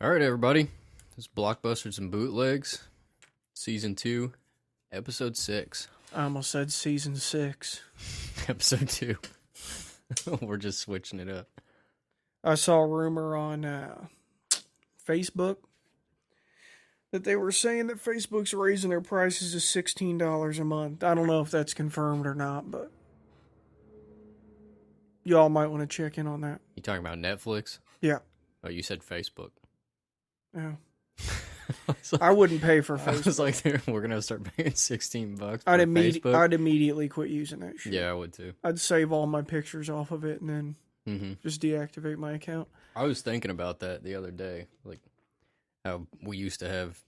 All right, everybody. This is Blockbusters and Bootlegs, Season 2, Episode 6. I almost said season 6. Episode 2. We're just switching it up. I saw a rumor on Facebook that they were saying that Facebook's raising their prices to $16 a month. I don't know if that's confirmed or not, but y'all might want to check in on that. You talking about Netflix? Yeah. Oh, you said Facebook. Yeah. Like, I wouldn't pay for I Facebook. was like, we're going to start paying $16 for I'd Facebook. I'd immediately quit using that shit. Yeah, I would too. I'd save all my pictures off of it and then just deactivate my account. I was thinking about that the other day. Like, how we used to have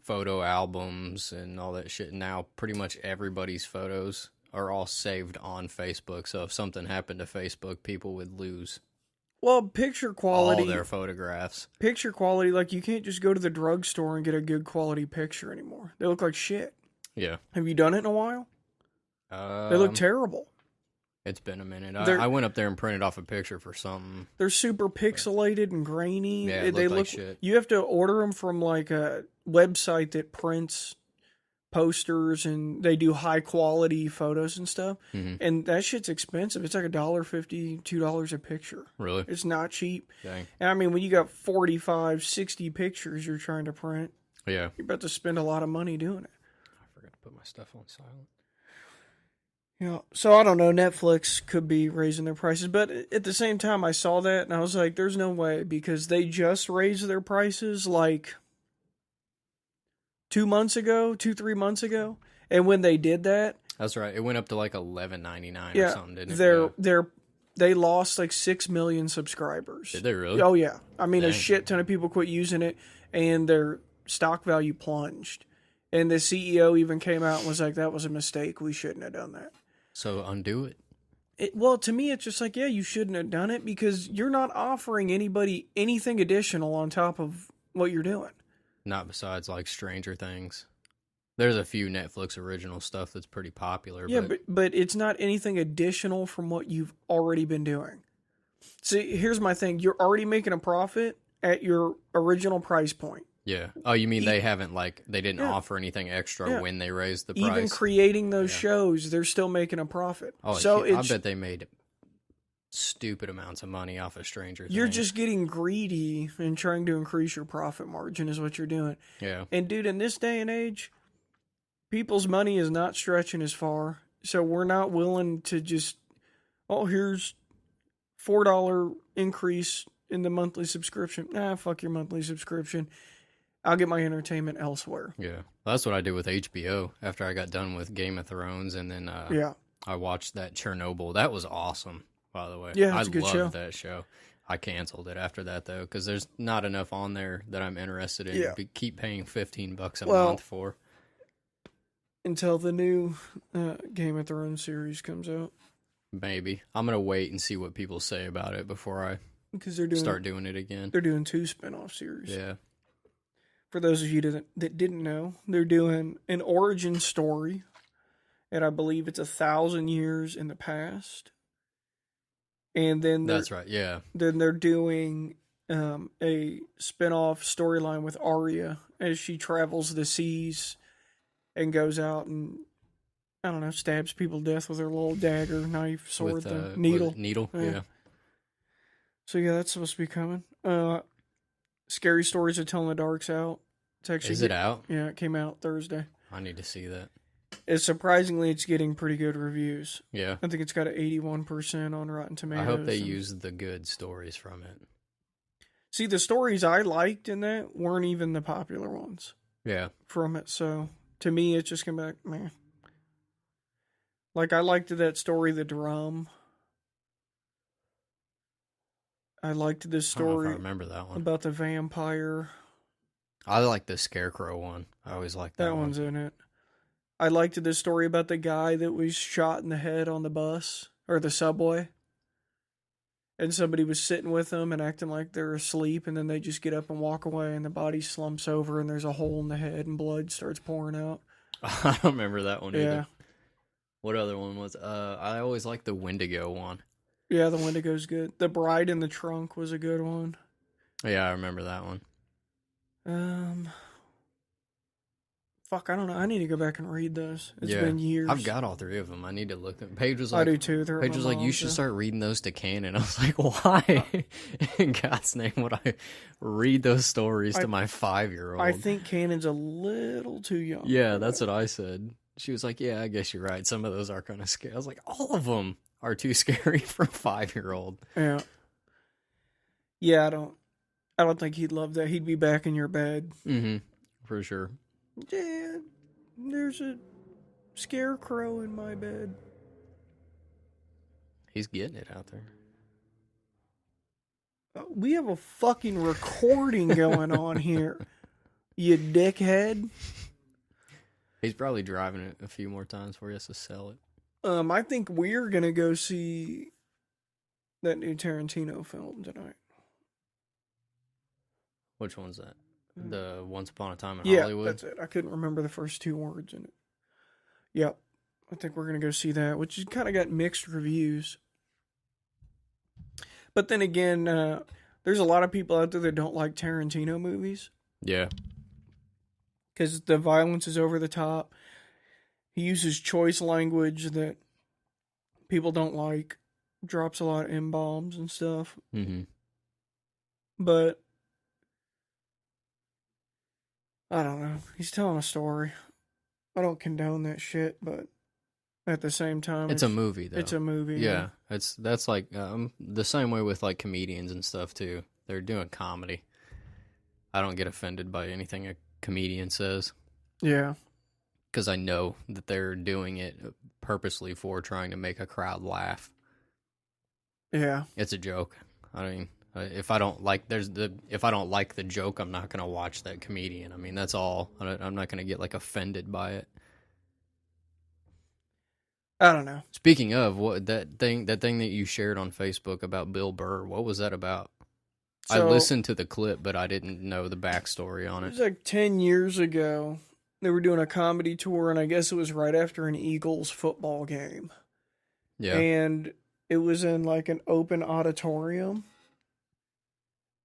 photo albums and all that shit. Now, pretty much everybody's photos are all saved on Facebook. So if something happened to Facebook, people would lose Well, picture quality. all their photographs. Picture quality, like you can't just go to the drugstore and get a good quality picture anymore. They look like shit. Yeah. Have you done it in a while? They look terrible. It's been a minute. They're- I went up there and printed off a picture for something. They're super pixelated and grainy. Yeah, it They looked like look. shit. You have to order them from like a website that prints posters and they do high quality photos and stuff. Mhm. And that shit's expensive. It's like $1.50, $2 a picture. Really? It's not cheap. Dang. And I mean, when you got 45, 60 pictures you're trying to print, Yeah. you're about to spend a lot of money doing it. I forgot to put my stuff on silent. Yeah, so I don't know. Netflix could be raising their prices, but at the same time, I saw that and I was like, "There's no way," because they just raised their prices like 3 months ago, and when they did that, That's right. It went up to like $11.99 or yeah, something, didn't it? they lost like 6 million subscribers. Did they really? Oh yeah, I mean a Dang. shit ton of people quit using it, and their stock value plunged. And the CEO even came out and was like, "That was a mistake. We shouldn't have done that." So undo it. Well, to me, it's just like, yeah, you shouldn't have done it because you're not offering anybody anything additional on top of what you're doing. Not besides like Stranger Things. There's a few Netflix original stuff that's pretty popular. Yeah, but it's not anything additional from what you've already been doing. See, here's my thing. You're already making a profit at your original price point. yeah. Oh, you mean they haven't they didn't Yeah. offer anything extra Yeah. when they raised the price? Even creating those Yeah. shows, they're still making a profit. Oh, So I it's bet they made stupid amounts of money off of Stranger Things. you're just getting greedy and trying to increase your profit margin is what you're doing. Yeah. And dude, in this day and age, people's money is not stretching as far. So we're not willing to just, oh, here's $4 increase in the monthly subscription. Nah, fuck your monthly subscription. I'll get my entertainment elsewhere. Yeah. Well, that's what I did with HBO after I got done with Game of Thrones, and then Yeah. I watched that Chernobyl. That was awesome, by the way. Yeah, I it's a good loved show. that show. I canceled it after that though, because there's not enough on there that I'm interested in. Yeah. To keep paying $15 a Well, month for. Until the new Game of Thrones series comes out. Maybe I'm gonna wait and see what people say about it before I Because they're doing start doing it again. they're doing 2 spin-off series. Yeah. For those of you that didn't know, they're doing an origin story, and I believe it's 1,000 years in the past. And then That's right. Yeah. then they're doing a spin-off storyline with Arya as she travels the seas and goes out and, I don't know, stabs people to death with her little dagger, knife, sword, With thing, needle. Needle. Yeah. Yeah. So yeah, that's supposed to be coming. Scary Stories of Telling the Dark's out. It's actually Is it out? Yeah, it came out Thursday. I need to see that. It's getting pretty good reviews. Yeah. I think it's got an 81% on Rotten Tomatoes. I hope they and- use the good stories from it. See, the stories I liked in that weren't even the popular ones Yeah. from it. So to me, it's just gonna be like, man. Like I liked that story, The Drum. I liked this I don't know if I story remember that one. about the vampire. I like the Scarecrow one. I always like that That one. one's in it. I liked this story about the guy that was shot in the head on the bus or the subway. And somebody was sitting with them and acting like they're asleep, and then they just get up and walk away, and the body slumps over, and there's a hole in the head, and blood starts pouring out. I don't remember that one Yeah. either. What other one was? I always liked the Wendigo one. Yeah, the Wendigo's good. The Bride in the Trunk was a good one. Yeah, I remember that one. Um, fuck, I don't know. I need to go back and read those. It's Yeah, been years. I've got all three of them. I need to look them. Paige was I like, do too. They're at my you mom's, should start reading those to Canon. I was like, why? In God's name, would I read those stories to my 5-year-old? I think Canon's a little too young. Yeah, that's what I said. She was like, yeah, I guess you're right. Some of those are kind of scary. I was like, all of them are too scary for a 5-year-old. Yeah. Yeah, I don't think he'd love that. He'd be back in your bed. Mm-hmm. For sure. Dad, there's a scarecrow in my bed. He's getting it out there. We have a fucking recording going on here. You dickhead. He's probably driving it a few more times before he has to sell it. I think we're gonna go see that new Tarantino film tonight. Which one's that? The Once Upon a Time in Yeah, Hollywood? that's it. I couldn't remember the first two words in it. Yep. I think we're gonna go see that, which has kind of got mixed reviews. But then again, there's a lot of people out there that don't like Tarantino movies. Yeah. Because the violence is over the top. He uses choice language that people don't like. Drops a lot of M-bombs and stuff. Mm-hmm. But I don't know. He's telling a story. I don't condone that shit, but at the same time, It's a movie, though. It's a movie. Yeah. That's like the same way with like comedians and stuff too. They're doing comedy. I don't get offended by anything a comedian says. Yeah. Because I know that they're doing it purposely for trying to make a crowd laugh. Yeah. It's a joke. I mean, if I don't like the joke, I'm not gonna watch that comedian. I mean, that's all. I'm not gonna get like offended by it. I don't know. Speaking of that thing that you shared on Facebook about Bill Burr, what was that about? So, I listened to the clip, but I didn't know the backstory on it it. was like 10 years ago. They were doing a comedy tour, and I guess it was right after an Eagles football game. Yeah. And it was in like an open auditorium.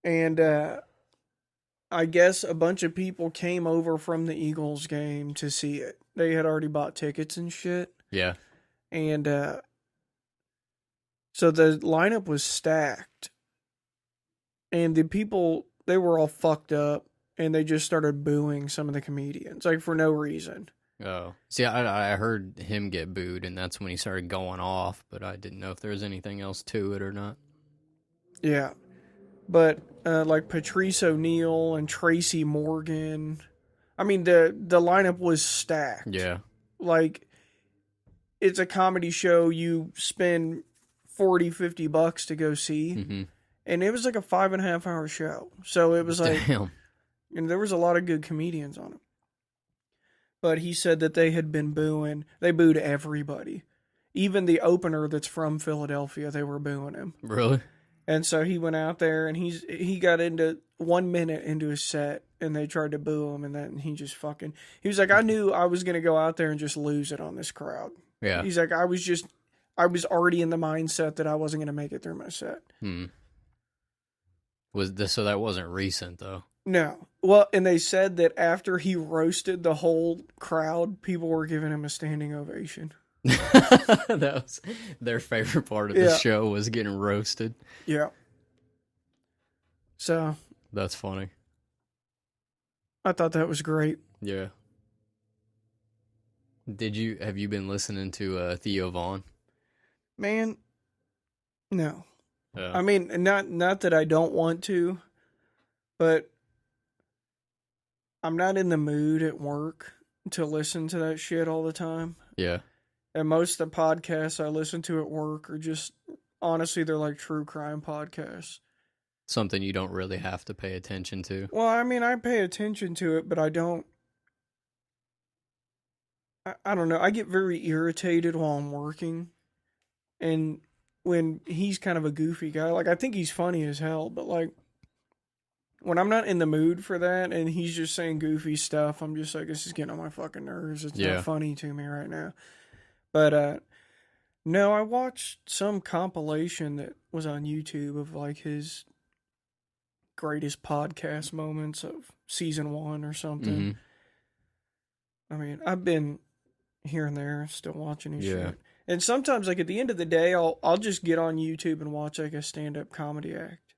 And I guess a bunch of people came over from the Eagles game to see it. They had already bought tickets and shit. Yeah. And so the lineup was stacked. And the people, they were all fucked up. And they just started booing some of the comedians, like for no reason. Oh. See, I heard him get booed, and that's when he started going off, but I didn't know if there was anything else to it or not. Yeah. But like Patrice O'Neal and Tracy Morgan, I mean, the lineup was stacked. Yeah. Like, it's a comedy show you spend $40-$50 to go see. Mm-hmm. And it was like a 5.5 hour show. So it was like, Damn. and there was a lot of good comedians on it. But he said that they had been booing. They booed everybody. Even the opener that's from Philadelphia, they were booing him. Really? And so he went out there and he got into 1 minute into his set and they tried to boo him, and then he just he was like, I knew I was going to go out there and just lose it on this crowd. Yeah. He's like, I was already in the mindset that I wasn't going to make it through my set. So that wasn't recent though? No. Well, and they said that after he roasted the whole crowd, people were giving him a standing ovation. That was their favorite part of the show, was getting roasted. Yeah. So that's funny. I thought that was great. Yeah. Have you been listening to Theo Vaughn? Man, no. Yeah. I mean, not that I don't want to, but I'm not in the mood at work to listen to that shit all the time. Yeah. And most of the podcasts I listen to at work are just, honestly, they're like true crime podcasts. Something you don't really have to pay attention to. Well, I mean, I pay attention to it, but I don't. I don't know. I get very irritated while I'm working. And when he's kind of a goofy guy, like, I think he's funny as hell, but like, when I'm not in the mood for that and he's just saying goofy stuff, I'm just like, this is getting on my fucking nerves. It's not funny to me right now. But, no, I watched some compilation that was on YouTube of like his greatest podcast moments of season 1 or something. Mm-hmm. I mean, I've been here and there still watching his Yeah. shit. And sometimes, like, at the end of the day, I'll just get on YouTube and watch, like, a stand-up comedy act.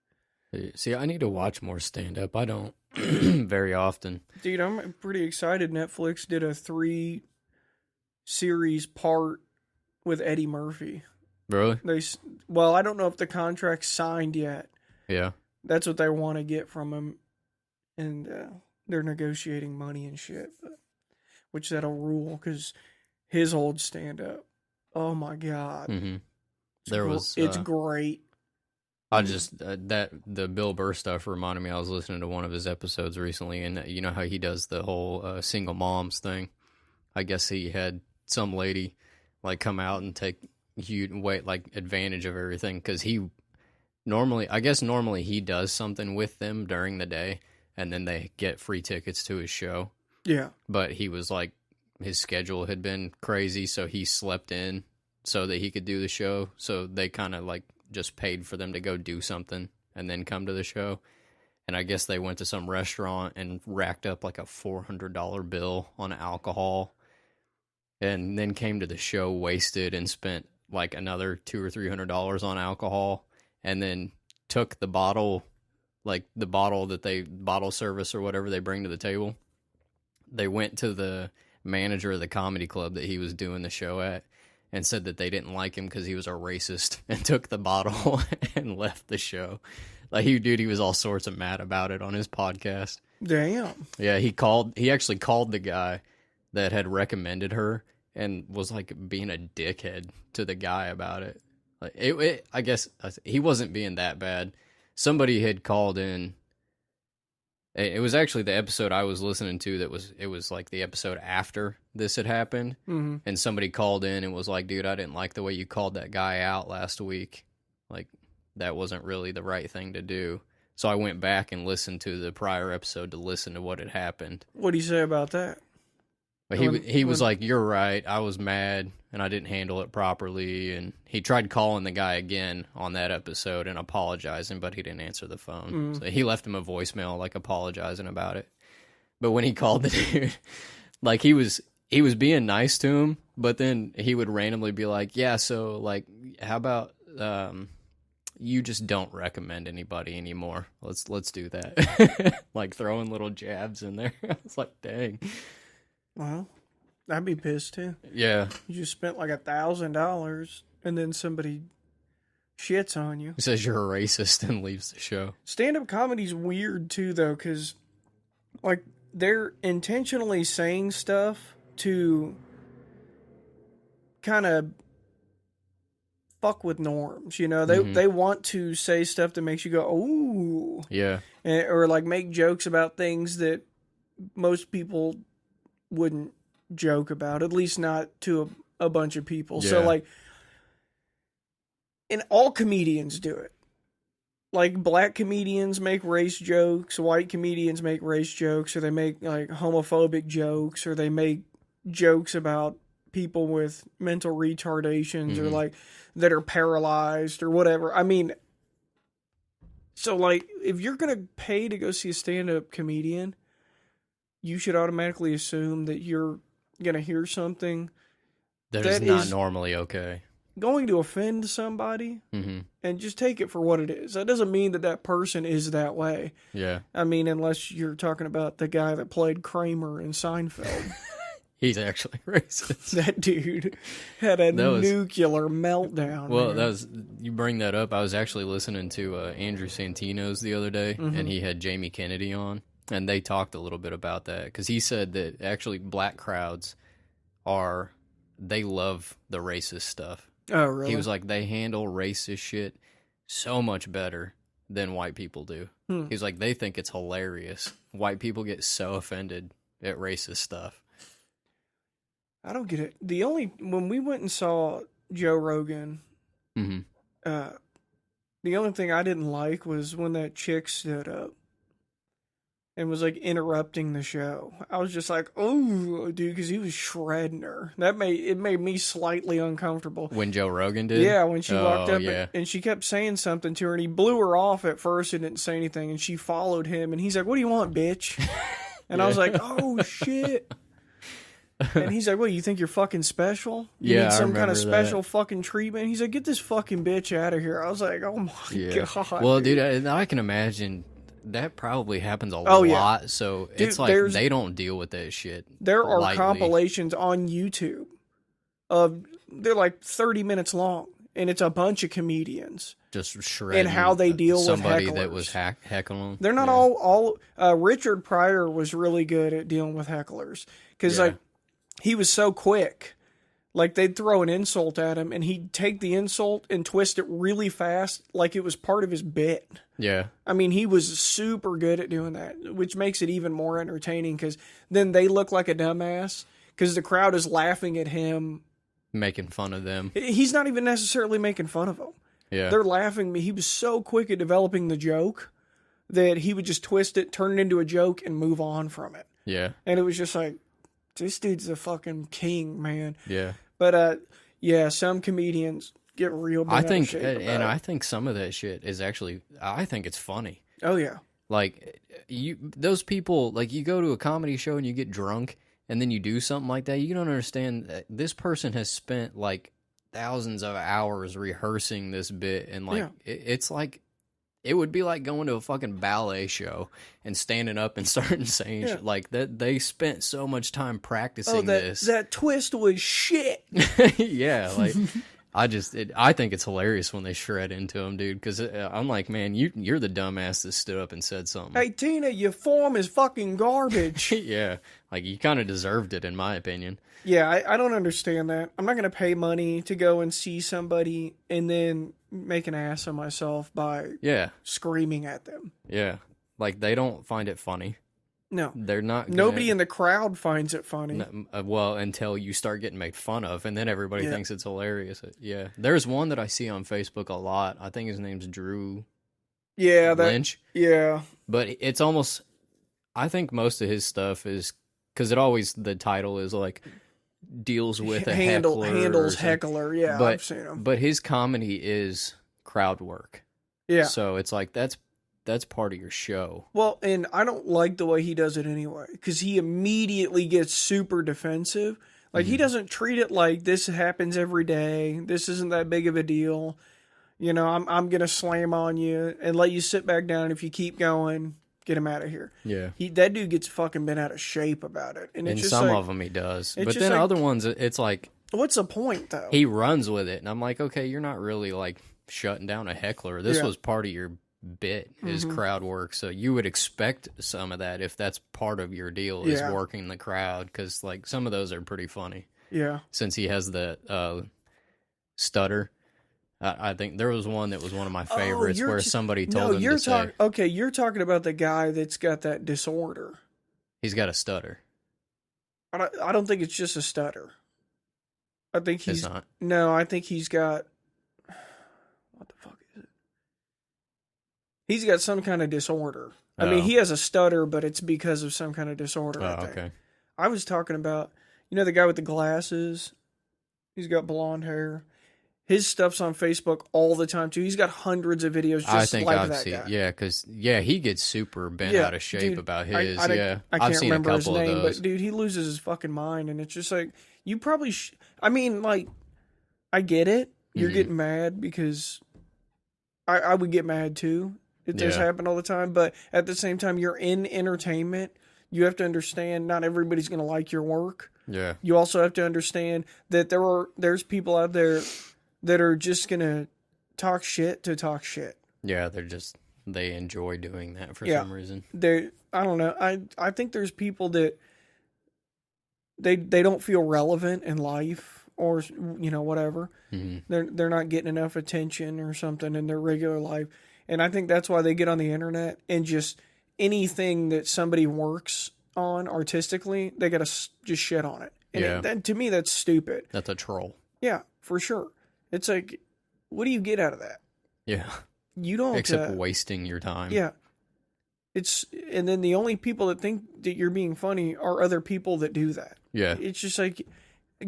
See, I need to watch more stand-up. I don't very often. Dude, I'm pretty excited. Netflix did a 3-series part with Eddie Murphy. Really? Well, I don't know if the contract's signed yet. Yeah. That's what they want to get from him. And they're negotiating money and shit. Which that'll rule, because his old stand-up, oh my God. Mm-hmm. It's great. I just that the Bill Burr stuff reminded me. I was listening to one of his episodes recently, and you know how he does the whole single moms thing. I guess he had some lady like come out and take advantage of everything, because he normally he does something with them during the day, and then they get free tickets to his show. Yeah. But he was like, his schedule had been crazy, so he slept in so that he could do the show. So they kind of like just paid for them to go do something and then come to the show. And I guess they went to some restaurant and racked up like a $400 bill on alcohol, and then came to the show wasted and spent like another $200 or $300 on alcohol, and then took the bottle service or whatever they bring to the table. They went to the manager of the comedy club that he was doing the show at and said that they didn't like him because he was a racist, and took the bottle and left the show. Like, he was all sorts of mad about it on his podcast. Damn. Yeah, he actually called the guy that had recommended her and was like being a dickhead to the guy about it. Like, I guess he wasn't being that bad. Somebody had called in. It was actually the episode I was listening to it was like the episode after this had happened. Mm-hmm. And somebody called in and was like, dude, I didn't like the way you called that guy out last week. Like, that wasn't really the right thing to do. So I went back and listened to the prior episode to listen to what had happened. What do you say about that? But he was like, you're right, I was mad and I didn't handle it properly. And he tried calling the guy again on that episode and apologizing, but he didn't answer the phone. So he left him a voicemail like apologizing about it. But when he called the dude, like, he was being nice to him, but then he would randomly be like, yeah, so like, how about you just don't recommend anybody anymore? Let's do that. Like, throwing little jabs in there. I was like, dang. Well, I'd be pissed too. Yeah. You just spent like $1,000 and then somebody shits on you. He says you're a racist and leaves the show. Stand-up comedy's weird too, though, because like, they're intentionally saying stuff to kind of fuck with norms, you know? They want to say stuff that makes you go, ooh. Yeah. Or like make jokes about things that most people wouldn't joke about, at least not to a bunch of people. Yeah. So like, and all comedians do it. Like, black comedians make race jokes, white comedians make race jokes, or they make like homophobic jokes, or they make jokes about people with mental retardations or like that are paralyzed or whatever. I mean, so like, if you're gonna pay to go see a stand-up comedian, you should automatically assume that you're gonna hear something that is not normally okay, going to offend somebody, and just take it for what it is. That doesn't mean that that person is that way. Yeah. I mean, unless you're talking about the guy that played Kramer in Seinfeld. He's actually racist. That dude had a nuclear meltdown. Well, man. you bring that up. I was actually listening to Andrew Santino's the other day, and he had Jamie Kennedy on, and they talked a little bit about that, because he said that actually black crowds they love the racist stuff. Oh, really? He was like, they handle racist shit so much better than white people do. He was like, they think it's hilarious. White people get so offended at racist stuff. I don't get it. When we went and saw Joe Rogan, the only thing I didn't like was when that chick stood up. and was like interrupting the show. I was just like, oh, dude, because he was shredding her. It made me slightly uncomfortable. When Joe Rogan did? Yeah, when she walked up yeah. and she kept saying something to her, and he blew her off at first and didn't say anything, and she followed him, and he's like, "What do you want, bitch?" And I was like, "Oh shit." And he's like, "What, you think you're fucking special? You Yeah, need I some kind of remember that. special fucking treatment?" He's like, "Get this fucking bitch out of here." I was like, "Oh my Yeah. god." Well, dude, I can imagine that probably happens a Oh, yeah. lot. So Dude, it's like they don't deal with that shit. there are lightly. compilations on YouTube of they're like 30 minutes long, and it's a bunch of comedians. Just shredding And how they deal with somebody hecklers. that was heckling them. They're not all Richard Pryor was really good at dealing with hecklers because Yeah. like he was so quick. Like they'd throw an insult at him and he'd take the insult and twist it really fast like it was part of his bit. Yeah. I mean, he was super good at doing that, which makes it even more entertaining because then they look like a dumbass because the crowd is laughing at him. Making fun of them. He's not even necessarily making fun of them. Yeah. They're laughing. He was so quick at developing the joke that he would just twist it, turn it into a joke, and move on from it. Yeah. And it was just like, this dude's the fucking king, man. Yeah. But yeah, some comedians get real bent I out of think, shape and about it. I think some of that shit is actually, I think it's funny. Oh yeah. Like those people, like you go to a comedy show and you get drunk and then you do something like that. You don't understand that this person has spent like thousands of hours rehearsing this bit, and like it's like it would be like going to a fucking ballet show and standing up and starting saying shit like that. They spent so much time practicing this. That twist was shit. Yeah, like I think it's hilarious when they shred into him, dude. Because I'm like, man, you're the dumbass that stood up and said something. Hey Tina, your form is fucking garbage. Yeah, like you kind of deserved it, in my opinion. Yeah, I don't understand that. I'm not going to pay money to go and see somebody and then make an ass of myself by screaming at them. Yeah. Like, they don't find it funny. No. They're not Nobody in the crowd finds it funny. Well, until you start getting made fun of, and then everybody thinks it's hilarious. Yeah. There's one that I see on Facebook a lot. I think his name's Drew Lynch. Yeah. But it's almost... I think most of his stuff is... Because the title is like... deals with a handles heckler. Yeah, I've seen him. But his comedy is crowd work. Yeah. So it's like that's part of your show. Well, and I don't like the way he does it anyway, because he immediately gets super defensive. Like he doesn't treat it like this happens every day. This isn't that big of a deal. You know, I'm gonna slam on you and let you sit back down. If you keep going, get him out of here. Yeah. That dude gets fucking bent out of shape about it. And it's just some like, of them he does. it's But just then like- other ones, it's like what's the point though? he runs with it. And I'm like, okay, you're not really like shutting down a heckler. This was part of your bit, is crowd work. So you would expect some of that if that's part of your deal, is working the crowd. Because like some of those are pretty funny. Yeah. Since he has the stutter. I think there was one that was one of my favorites where somebody told him to say... Okay, you're talking about the guy that's got that disorder. He's got a stutter. I don't think it's just a stutter. I think he's... It's not. No, I think he's got... What the fuck is it? He's got some kind of disorder. I mean, he has a stutter, but it's because of some kind of disorder, I think. Okay. I was talking about... You know the guy with the glasses? He's got blonde hair. His stuff's on Facebook all the time too. He's got hundreds of videos just like that guy. Yeah, because he gets super bent out of shape dude, about his. I can't I've seen remember a his couple name, of those. but dude, he loses his fucking mind, and it's just like you probably. I mean, like, I get it. You're getting mad because I would get mad too. It does happen all the time, but at the same time, you're in entertainment. You have to understand not everybody's going to like your work. Yeah. You also have to understand that there's people out there that are just gonna talk shit to talk shit. Yeah, they enjoy doing that for some reason. I don't know. I think there's people that they don't feel relevant in life, or whatever. Mm-hmm. They're not getting enough attention or something in their regular life, and I think that's why they get on the internet and just anything that somebody works on artistically, they gotta just shit on it. And to me, that's stupid. That's a troll. Yeah, for sure. It's like, what do you get out of that? Yeah. You don't. Except wasting your time. Yeah. and then the only people that think that you're being funny are other people that do that. Yeah. It's just like,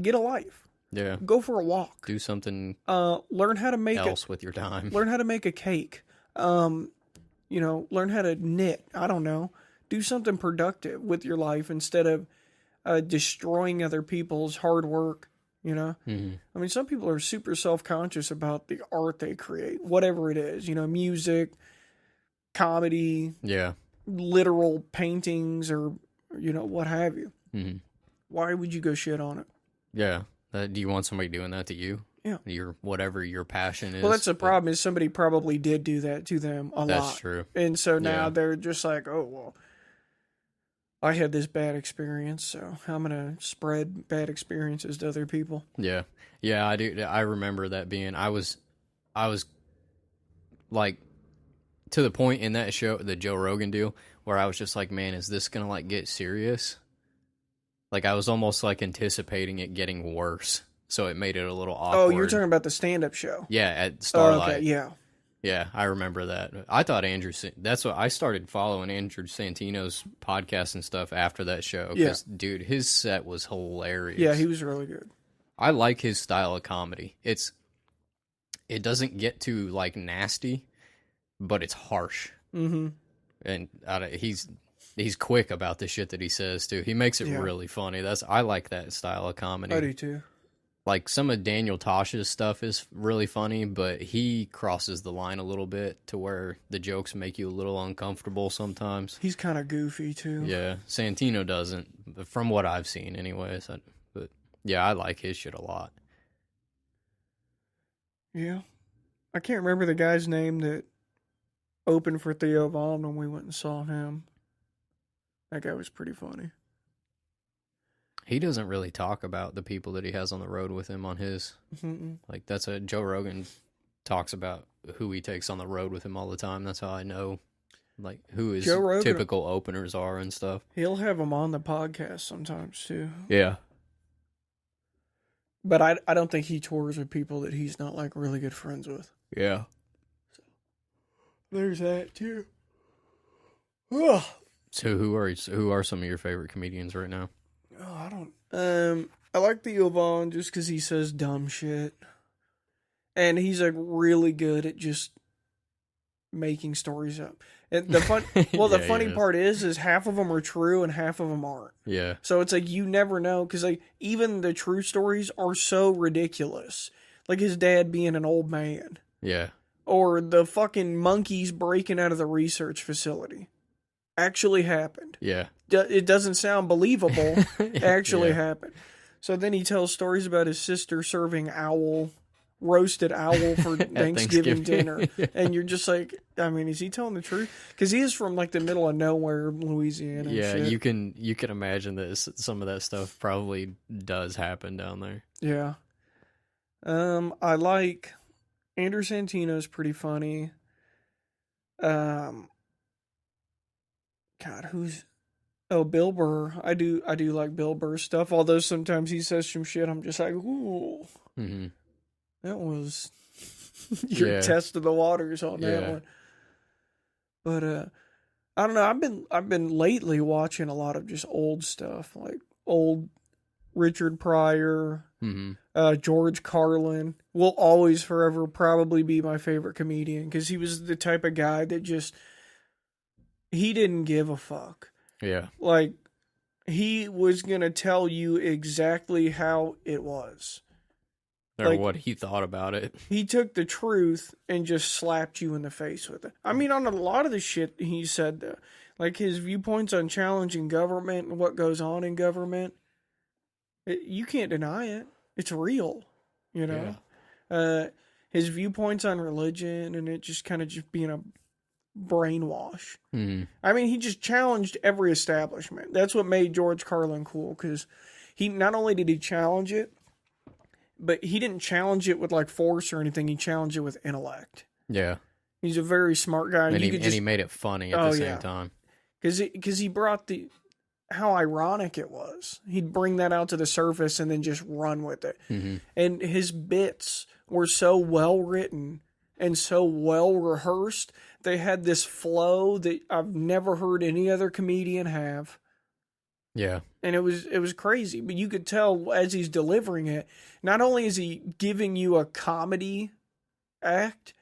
get a life. Yeah. Go for a walk. Do something Learn how to make else with your time. Learn how to make a cake. Learn how to knit. I don't know. Do something productive with your life instead of destroying other people's hard work. Mm-hmm. I mean, some people are super self-conscious about the art they create, whatever it is. Music, comedy, Yeah. literal paintings, or what have you. Mm-hmm. Why would you go shit on it? Yeah. Do you want somebody doing that to you? Yeah. Whatever your passion is. Well, that's the problem, is somebody probably did do that to them a lot. That's true. And so now Yeah. they're just like, oh, well, I had this bad experience, so I'm going to spread bad experiences to other people. Yeah. Yeah, I do. I remember that being, I was like, to the point in that show, the Joe Rogan deal, where I was just like, man, is this going to like get serious? Like, I was almost like anticipating it getting worse. So it made it a little awkward. Oh, you're talking about the stand-up show? Yeah, at Starlight. Okay, yeah. Yeah, I remember that. I thought that's what I started following Andrew Santino's podcast and stuff after that show. Because, dude, his set was hilarious. Yeah, he was really good. I like his style of comedy. It doesn't get too like nasty, but it's harsh. Mm-hmm. And he's quick about the shit that he says too. He makes it really funny. I like that style of comedy. I do too. Like, some of Daniel Tosh's stuff is really funny, but he crosses the line a little bit to where the jokes make you a little uncomfortable sometimes. He's kind of goofy too. Yeah, Santino doesn't, from what I've seen anyways. But yeah, I like his shit a lot. Yeah. I can't remember the guy's name that opened for Theo Vaughn when we went and saw him. That guy was pretty funny. He doesn't really talk about the people that he has on the road with him on his. Mm-mm. Like, Joe Rogan talks about who he takes on the road with him all the time. That's how I know, like, who his typical openers are and stuff. He'll have him on the podcast sometimes too. Yeah. But I don't think he tours with people that he's not like really good friends with. Yeah. So, there's that too. Ugh. So who are some of your favorite comedians right now? Oh, I don't. I like Theo Vaughn just because he says dumb shit, and he's like really good at just making stories up. And the funny part is half of them are true and half of them aren't. Yeah. So it's like you never know, because like even the true stories are so ridiculous, like his dad being an old man. Yeah. Or the fucking monkeys breaking out of the research facility. Actually happened. Yeah. It doesn't sound believable. It actually happened. So then he tells stories about his sister serving roasted owl for Thanksgiving dinner. Yeah. And you're just like, I mean, is he telling the truth? Because he is from like the middle of nowhere, Louisiana. Yeah, and shit. you can imagine that some of that stuff probably does happen down there. Yeah. I like Andrew Santino's pretty funny. God, Bill Burr. I do like Bill Burr stuff, although sometimes he says some shit I'm just like, ooh. Mm-hmm. That was your test of the waters on that one. But I don't know, I've been lately watching a lot of just old stuff, like old Richard Pryor, George Carlin will always forever probably be my favorite comedian, because he was the type of guy that just, he didn't give a fuck. Yeah. Like, he was going to tell you exactly how it was. Or like, what he thought about it. He took the truth and just slapped you in the face with it. I mean, on a lot of the shit he said, like his viewpoints on challenging government and what goes on in government, you can't deny it. It's real, you know? Yeah. His viewpoints on religion and it just kind of just being a brainwash. Mm-hmm. I mean, he just challenged every establishment. That's what made George Carlin cool, because he not only did he challenge it, but he didn't challenge it with like force or anything. He challenged it with intellect. Yeah. He's a very smart guy. And he made it funny at the same time. Because he brought how ironic it was. He'd bring that out to the surface and then just run with it. Mm-hmm. And his bits were so well written and so well rehearsed. They had this flow that I've never heard any other comedian have. Yeah. And it was crazy, but you could tell as he's delivering it, not only is he giving you a comedy act,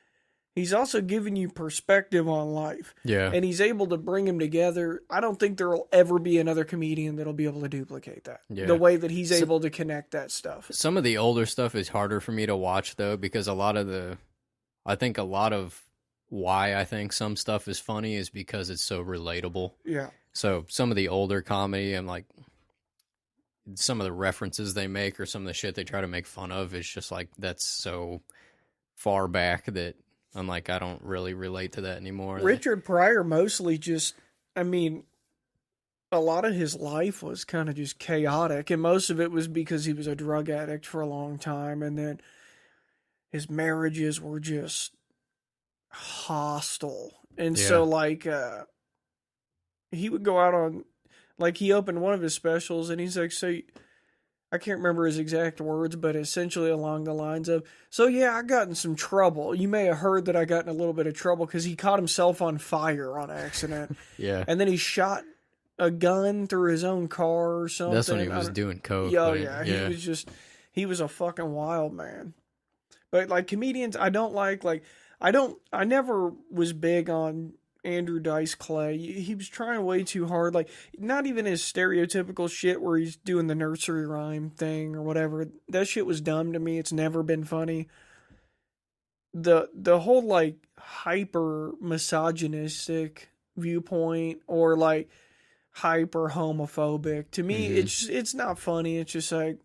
he's also giving you perspective on life. Yeah. And he's able to bring them together. I don't think there will ever be another comedian that'll be able to duplicate that. Yeah. The way that he's able to connect that stuff. Some of the older stuff is harder for me to watch though, because I think a lot of why I think some stuff is funny is because it's so relatable. Yeah. So some of the older comedy and like some of the references they make or some of the shit they try to make fun of is just like, that's so far back that I'm like, I don't really relate to that anymore. Richard Pryor mostly just, I mean, a lot of his life was kind of just chaotic, and most of it was because he was a drug addict for a long time, and then his marriages were just hostile. And so, like, he would go out on, like, he opened one of his specials, and he's like, so, I can't remember his exact words, but essentially along the lines of, so yeah, I got in some trouble. You may have heard that I got in a little bit of trouble because he caught himself on fire on accident. Yeah. And then he shot a gun through his own car or something. That's when he was doing coke. Yeah. He was a fucking wild man. But like comedians, I never was big on Andrew Dice Clay. He was trying way too hard. Like, not even his stereotypical shit where he's doing the nursery rhyme thing or whatever. That shit was dumb to me. It's never been funny. The whole like hyper misogynistic viewpoint or like hyper homophobic, to me, it's not funny. It's just like,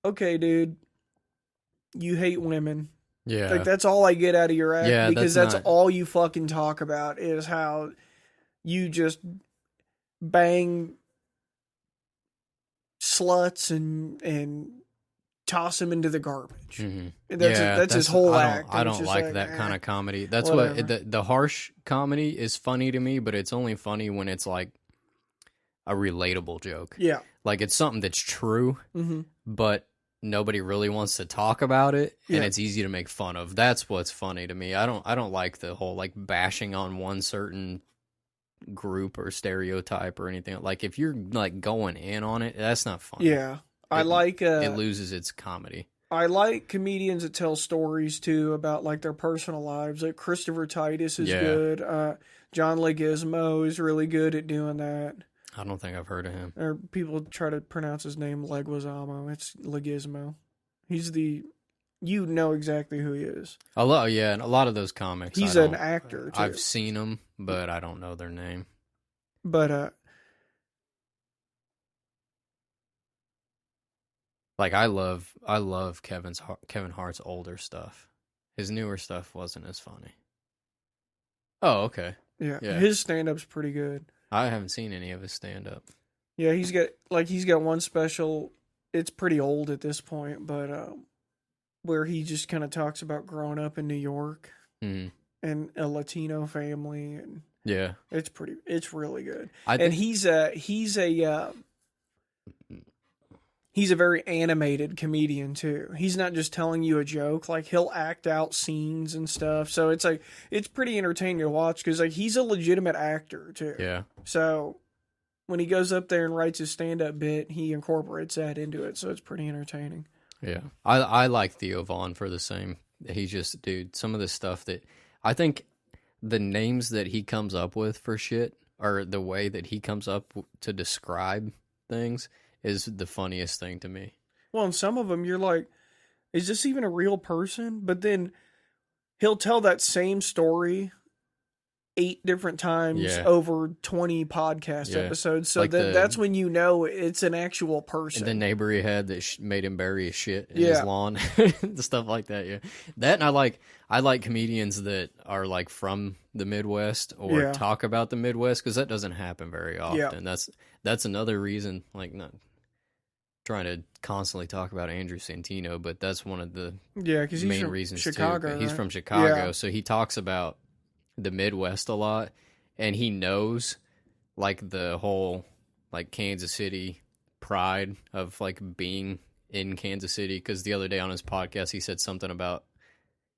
okay, dude, you hate women. Yeah. Like, that's all I get out of your act, because that's not... all you fucking talk about is how you just bang sluts and toss them into the garbage. Mm-hmm. That's his whole act. I don't like that kind of comedy. That's whatever. What the harsh comedy is funny to me, but it's only funny when it's like a relatable joke. Yeah. Like, it's something that's true, but nobody really wants to talk about it, and it's easy to make fun of. That's what's funny to me. I don't like the whole like bashing on one certain group or stereotype or anything. Like, if you're like going in on it, that's not funny. Yeah. It loses its comedy. I like comedians that tell stories too about like their personal lives. Like Christopher Titus is good. John Leguizamo is really good at doing that. I don't think I've heard of him. Or people try to pronounce his name Leguizamo. It's Leguizamo. He's you know exactly who he is. And a lot of those comics. He's an actor too. I've seen them, but I don't know their name. But like I love Kevin Hart's older stuff. His newer stuff wasn't as funny. Oh, okay. Yeah. His stand-up's pretty good. I haven't seen any of his stand-up. Yeah, he's got one special. It's pretty old at this point, but where he just kind of talks about growing up in New York and a Latino family, and it's really good. He's a very animated comedian too. He's not just telling you a joke. Like, he'll act out scenes and stuff. So it's like, it's pretty entertaining to watch because like he's a legitimate actor too. Yeah. So when he goes up there and writes his stand-up bit, he incorporates that into it. So it's pretty entertaining. Yeah. I like Theo Vaughn for the same. He's just, dude, some of the stuff that I think the names that he comes up with for shit, or the way that he comes up to describe things, is the funniest thing to me. Well, and some of them you're like, is this even a real person? But then he'll tell that same story 8 different times over 20 podcast episodes. So like that's when you know it's an actual person. And the neighbor he had that made him bury his shit in his lawn. Stuff like that, yeah. That, and I like comedians that are like from the Midwest or talk about the Midwest, because that doesn't happen very often. Yeah. That's another reason, like, not trying to constantly talk about Andrew Santino, but that's one of the main reasons Chicago, too. Right? He's from Chicago, so he talks about the Midwest a lot, and he knows like the whole like Kansas City pride of like being in Kansas City, because the other day on his podcast he said something about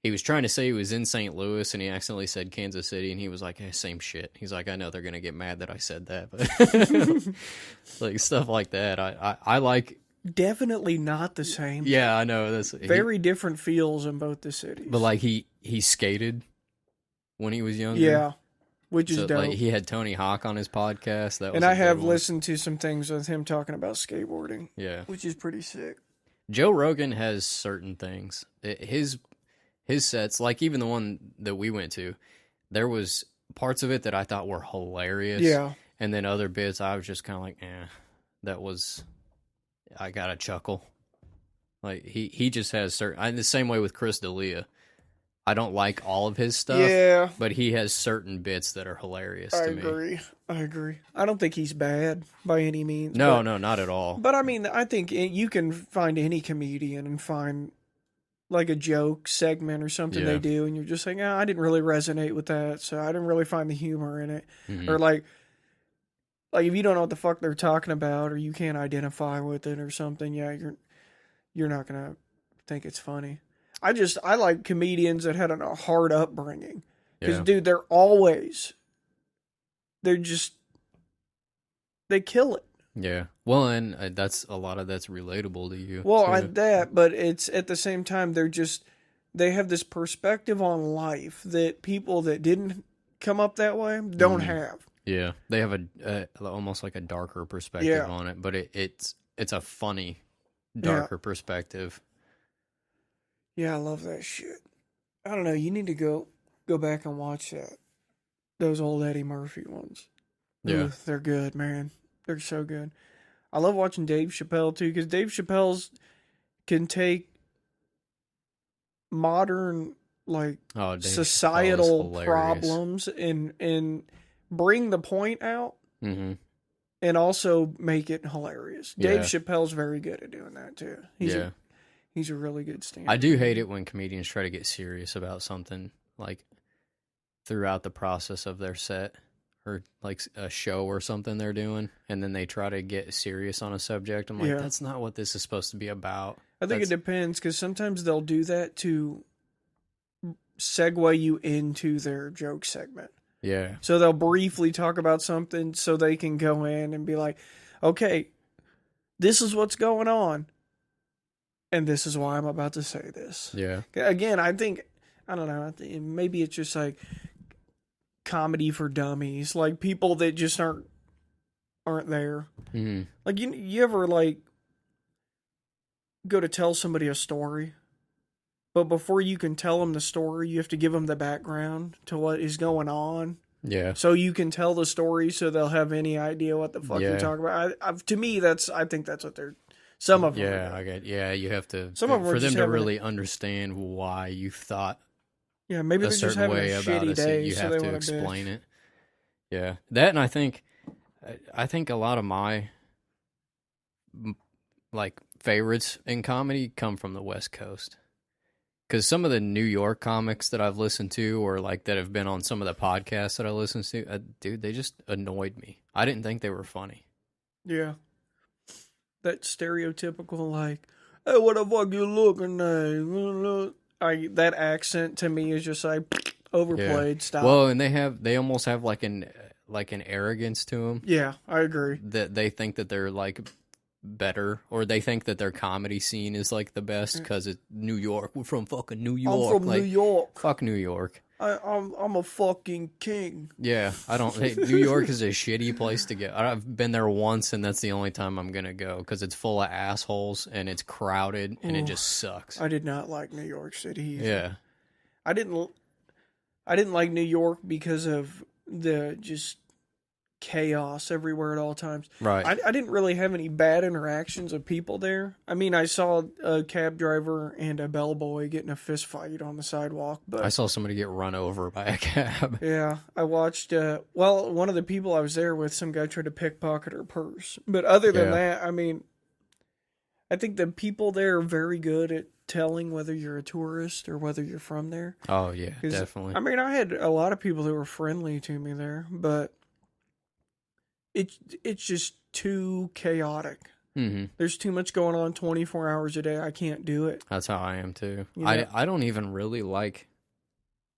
he was trying to say he was in St. Louis and he accidentally said Kansas City, and he was like, hey, same shit. He's like, I know they're gonna get mad that I said that, but like stuff like that. I like. Definitely not the same. Yeah, I know that's very different feels in both the cities. But like he skated when he was younger. Yeah, which is dope. Like, he had Tony Hawk on his podcast. That was and I have listened to some things with him talking about skateboarding. Yeah, which is pretty sick. Joe Rogan has certain things. His sets, like even the one that we went to, there was parts of it that I thought were hilarious. Yeah, and then other bits I was just kind of like, that was. I got a chuckle. Like he just has certain. The same way with Chris D'Elia. I don't like all of his stuff. Yeah, but he has certain bits that are hilarious to me. I agree. I don't think he's bad by any means. No, not at all. But I mean, I think you can find any comedian and find like a joke segment or something they do, and you're just saying, I didn't really resonate with that, so I didn't really find the humor in it, or like if you don't know what the fuck they're talking about, or you can't identify with it or something, you're not gonna think it's funny. I like comedians that had a hard upbringing, because dude, they kill it. Yeah. Well, and that's a lot of that's relatable to you. Well, but it's at the same time they have this perspective on life that people that didn't come up that way don't have. Yeah, they have a almost like a darker perspective on it, but it's a funny, darker perspective. Yeah, I love that shit. I don't know. You need to go back and watch those old Eddie Murphy ones. Yeah, ooh, they're good, man. They're so good. I love watching Dave Chappelle too, because Dave Chappelle's can take modern societal problems and bring the point out, and also make it hilarious. Dave Chappelle's very good at doing that too. He's a really good stand-up. I do hate it when comedians try to get serious about something like throughout the process of their set, or like a show or something they're doing, and then they try to get serious on a subject. I'm like, that's not what this is supposed to be about. I think it depends, because sometimes they'll do that to segue you into their joke segment. Yeah. So they'll briefly talk about something so they can go in and be like, okay, this is what's going on, and this is why I'm about to say this. Yeah. Again, I don't know, maybe it's just like comedy for dummies, like people that just aren't there. Mm-hmm. Like you ever like go to tell somebody a story, but before you can tell them the story, you have to give them the background to what is going on. Yeah. So you can tell the story, so they'll have any idea what the fuck you're talking about. To me, I think that's what they're. Some of them. Yeah, I get. Yeah, you have to. Some of them for them to really understand why you thought. Yeah, maybe a they're just certain having way a about shitty it. day, You so have they to want explain it. Yeah, that, and I think a lot of my like favorites in comedy come from the West Coast. Because some of the New York comics that I've listened to, or like that have been on some of the podcasts that I listen to, dude, they just annoyed me. I didn't think they were funny. Yeah. That stereotypical, like, hey, what the fuck you looking at? That accent to me is just like overplayed style. Well, and they almost have like an arrogance to them. Yeah, I agree. That they think that they're like better, or they think that their comedy scene is like the best because it's New York. We're from fucking New York. I'm from New York. Fuck New York. I'm a fucking king. Yeah, I don't. Hey, New York is a shitty place to go. I've been there once, and that's the only time I'm gonna go, because it's full of assholes and it's crowded and it just sucks. I did not like New York City either. Yeah, I didn't like New York because of the just chaos everywhere at all times. Right. I didn't really have any bad interactions with people there. I mean, I saw a cab driver and a bellboy get in a fist fight on the sidewalk, but I saw somebody get run over by a cab. Yeah, I watched. One of the people I was there with, some guy tried to pickpocket her purse. But other than that, I mean, I think the people there are very good at telling whether you're a tourist or whether you're from there. Oh yeah, definitely. I mean, I had a lot of people that were friendly to me there, but it's just too chaotic. Mm-hmm. There's too much going on 24 hours a day. I can't do it. That's how I am too. You know? I don't even really like.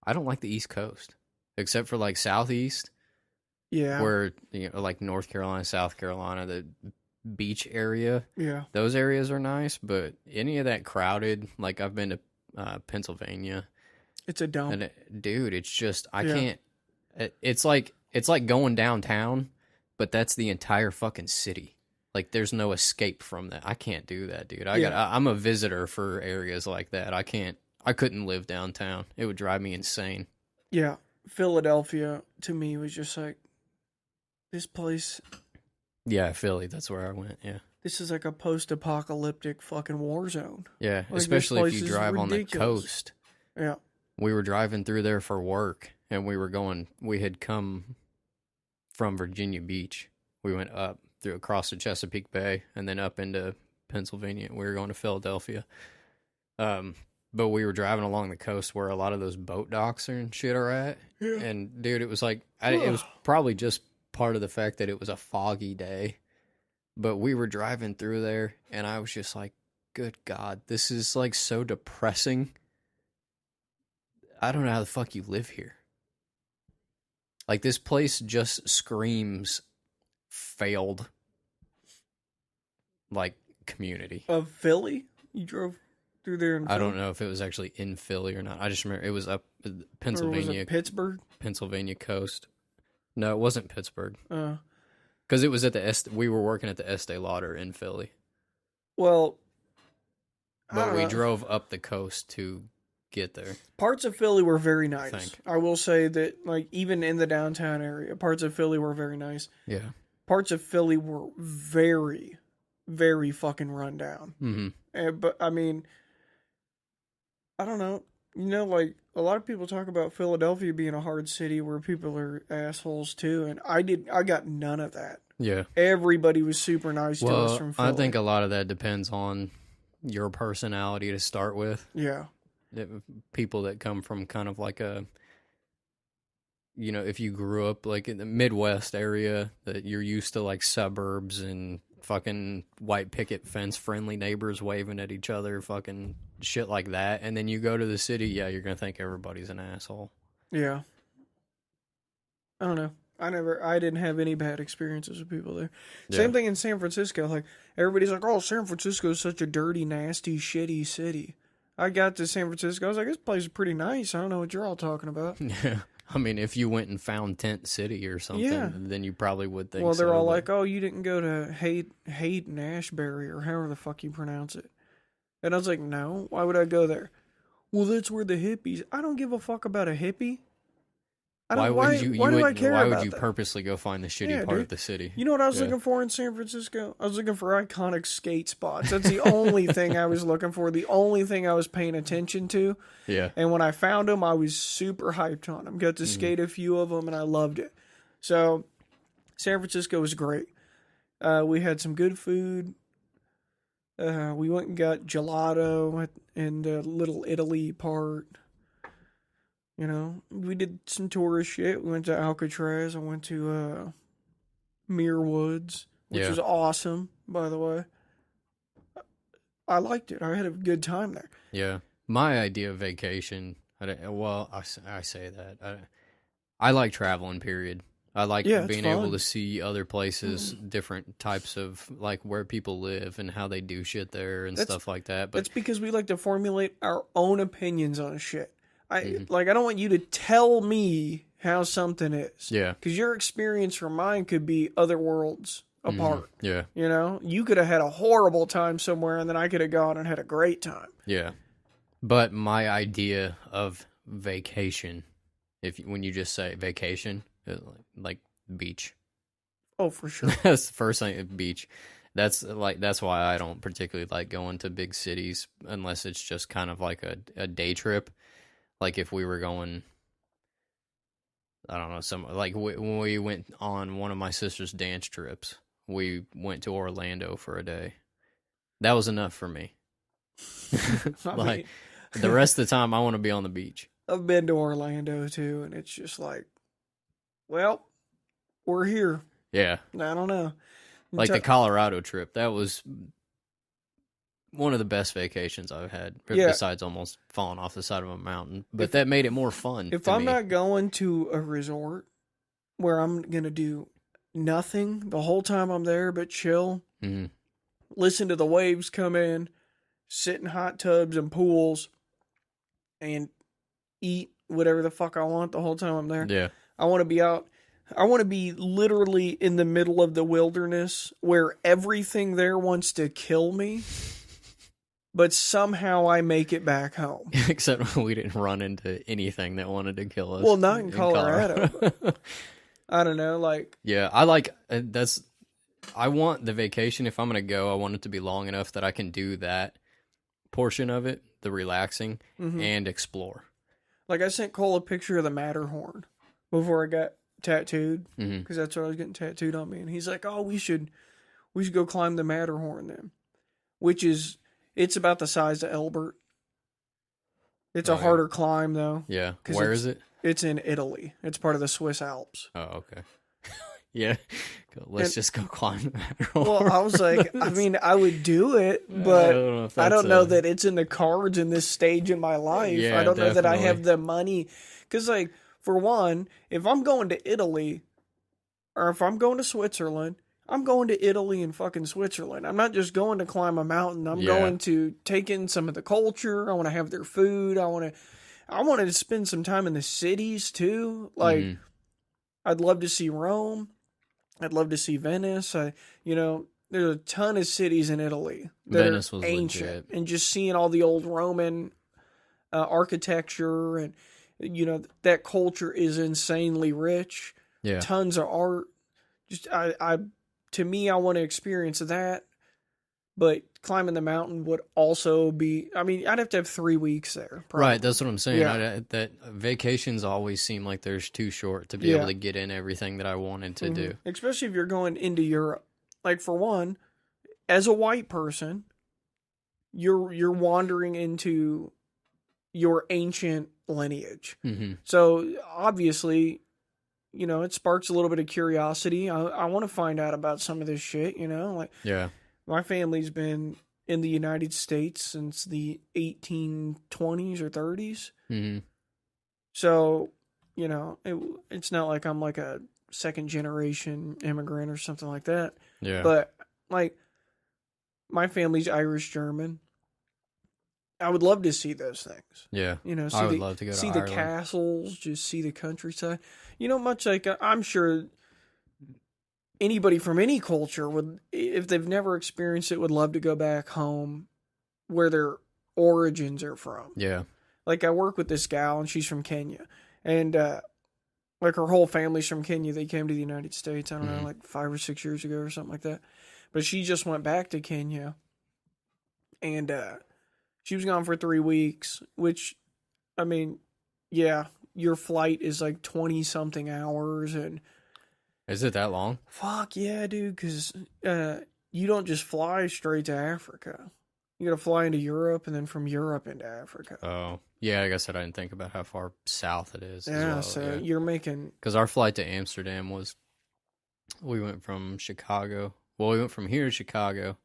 I don't like the East Coast, except for like Southeast, Yeah. where like North Carolina, South Carolina, the beach area. Yeah. Those areas are nice, but any of that crowded, like I've been to Pennsylvania, It's a dump. and dude, it's just I Yeah. can't. It's like going downtown, but that's the entire fucking city. Like there's no escape from that. I can't do that, dude. I'm a visitor for areas like that. I couldn't live downtown. It would drive me insane. Yeah. Philadelphia, to me, was just like, this place, Yeah, Philly, that's where I went. Yeah. this is like a post-apocalyptic fucking war zone. Yeah, this especially if place you is drive on the ridiculous. coast. Yeah. We were driving through there for work, and we had come from Virginia Beach. We went up across the Chesapeake Bay and then up into Pennsylvania. We were going to Philadelphia. But we were driving along the coast where a lot of those boat docks and shit are at. Yeah. And dude, it was like, it was probably just part of the fact that it was a foggy day. But we were driving through there, and I was just like, good God, this is like so depressing. I don't know how the fuck you live here. Like, this place just screams failed, like, community. Of Philly? You drove through there in Philly? I don't know if it was actually in Philly or not. I just remember it was up Or was Pennsylvania, it Pittsburgh? Pennsylvania coast. No, it wasn't Pittsburgh. Uh, Because it was at we were working at the Estee Lauder in Philly. well, I But don't we know. drove up the coast to get there. Parts of Philly were very nice. Think. I will say that, like, even in the downtown area, parts of Philly were very nice. Yeah. Parts of Philly were very, very fucking run down. Mm-hmm. But, I mean, I don't know. You know, like, a lot of people talk about Philadelphia being a hard city where people are assholes too, and I got none of that. Yeah. Everybody was super nice to us Well, from Philly. I think a lot of that depends on your personality to start with. Yeah. People that come from kind of like a, if you grew up like in the Midwest area, that you're used to like suburbs and fucking white picket fence friendly neighbors waving at each other, fucking shit like that. And then you go to the city, yeah, you're going to think everybody's an asshole. Yeah. I don't know. I didn't have any bad experiences with people there. Yeah. Same thing in San Francisco. Like, everybody's like, oh, San Francisco is such a dirty, nasty, shitty city. I got to San Francisco. I was like, this place is pretty nice. I don't know what you're all talking about. Yeah. I mean, if you went and found Tent City or something, Yeah. then you probably would think Well, they're so, all but- like, oh, you didn't go to Hayden Ashbury or however the fuck you pronounce it. And I was like, no, why would I go there? Well, that's where the hippies. I don't give a fuck about a hippie. Why would you? Why do I care Why about would you that? purposely go find the shitty Yeah, part dude. of the city? You know what I was Yeah. looking for in San Francisco? I was looking for iconic skate spots. That's the only thing I was looking for. The only thing I was paying attention to. Yeah. And when I found them, I was super hyped on them. Got to skate a few of them, and I loved it. So, San Francisco was great. We had some good food. We went and got gelato in the Little Italy part. You know, we did some tourist shit. We went to Alcatraz. I went to Muir Woods, which Yeah. was awesome, by the way. I liked it. I had a good time there. Yeah. My idea of vacation, I say that. I like traveling, period. I like Yeah, it's being able fun. to see other places, different types of, like, where people live and how they do shit there and That's- stuff like that. But That's because we like to formulate our own opinions on shit. I Mm-hmm. I don't want you to tell me how something is. yeah. Because your experience from mine could be other worlds apart. Yeah. You know, you could have had a horrible time somewhere, and then I could have gone and had a great time. Yeah. But my idea of vacation, when you just say vacation, like beach. Oh, for sure. That's the first thing, beach. That's why I don't particularly like going to big cities unless it's just kind of like a day trip. Like if we were going, I don't know, when we went on one of my sister's dance trips, we went to Orlando for a day. That was enough for me. I Like mean, the rest of the time, I want to be on the beach. I've been to Orlando too, and it's just like, well, we're here. Yeah, I don't know. Like the Colorado trip, that was one of the best vacations I've had, Yeah. besides almost falling off the side of a mountain. But that made it more fun. If to I'm me. not going to a resort where I'm going to do nothing the whole time I'm there but chill, Mm-hmm. listen to the waves come in, sit in hot tubs and pools, and eat whatever the fuck I want the whole time I'm there. Yeah. I want to be out. I want to be literally in the middle of the wilderness where everything there wants to kill me, but somehow I make it back home. Except we didn't run into anything that wanted to kill us. Well, not in Colorado. But I don't know, like... Yeah, I like... I want the vacation, if I'm going to go, I want it to be long enough that I can do that portion of it, the relaxing, and explore. Like, I sent Cole a picture of the Matterhorn before I got tattooed, Mm-hmm. because that's what I was getting tattooed on me. And he's like, "Oh, we should go climb the Matterhorn then," which is, it's about the size of Elbert. It's a harder climb though. Yeah. Where is it? It's in Italy. It's part of the Swiss Alps. Oh, okay. Yeah. Let's just go climb the Matterhorn. Well, I was like, I mean, I would do it, but I don't know that it's in the cards in this stage in my life. Yeah, I don't know that I definitely. have the money. Because, like, for one, if I'm going to Italy, or if I'm going to Switzerland, I'm going to Italy and fucking Switzerland. I'm not just going to climb a mountain. I'm going to take in some of the culture. I want to have their food. I want to spend some time in the cities too. Like, I'd love to see Rome. I'd love to see Venice. There's a ton of cities in Italy that Venice are was ancient, legit. and just seeing all the old Roman architecture, and that culture is insanely rich. Yeah. Tons of art. Just to me, I want to experience that. But climbing the mountain would also be... I mean, I'd have to have 3 weeks there. Probably. Right, that's what I'm saying. Yeah. That vacations always seem like they're too short to be able to get in everything that I wanted to do. Especially if you're going into Europe. Like, for one, as a white person, you're wandering into your ancient lineage. Mm-hmm. So, obviously, it sparks a little bit of curiosity. I want to find out about some of this shit, Like, Yeah. my family's been in the United States since the 1820s or 30s. Mm-hmm. So, it's not like I'm like a second generation immigrant or something like that. Yeah. But, like, my family's Irish German. I would love to see those things. Yeah. See I would love to go to see Ireland. the castles, just see the countryside. Much like I'm sure anybody from any culture would, if they've never experienced it, would love to go back home where their origins are from. Yeah. Like, I work with this gal, and she's from Kenya, and like, her whole family's from Kenya. They came to the United States, I don't know, like 5 or 6 years ago or something like that. But she just went back to Kenya, and she was gone for 3 weeks, which, I mean, yeah, your flight is like 20 something hours, and Is it that long? fuck yeah, dude, because you don't just fly straight to Africa. You gotta fly into Europe, and then from Europe into Africa. Oh. Yeah, I guess I didn't think about how far south it is. Yeah, as well. so you're making... Because our flight to Amsterdam was... We went from Chicago. Well, we went from here to Chicago,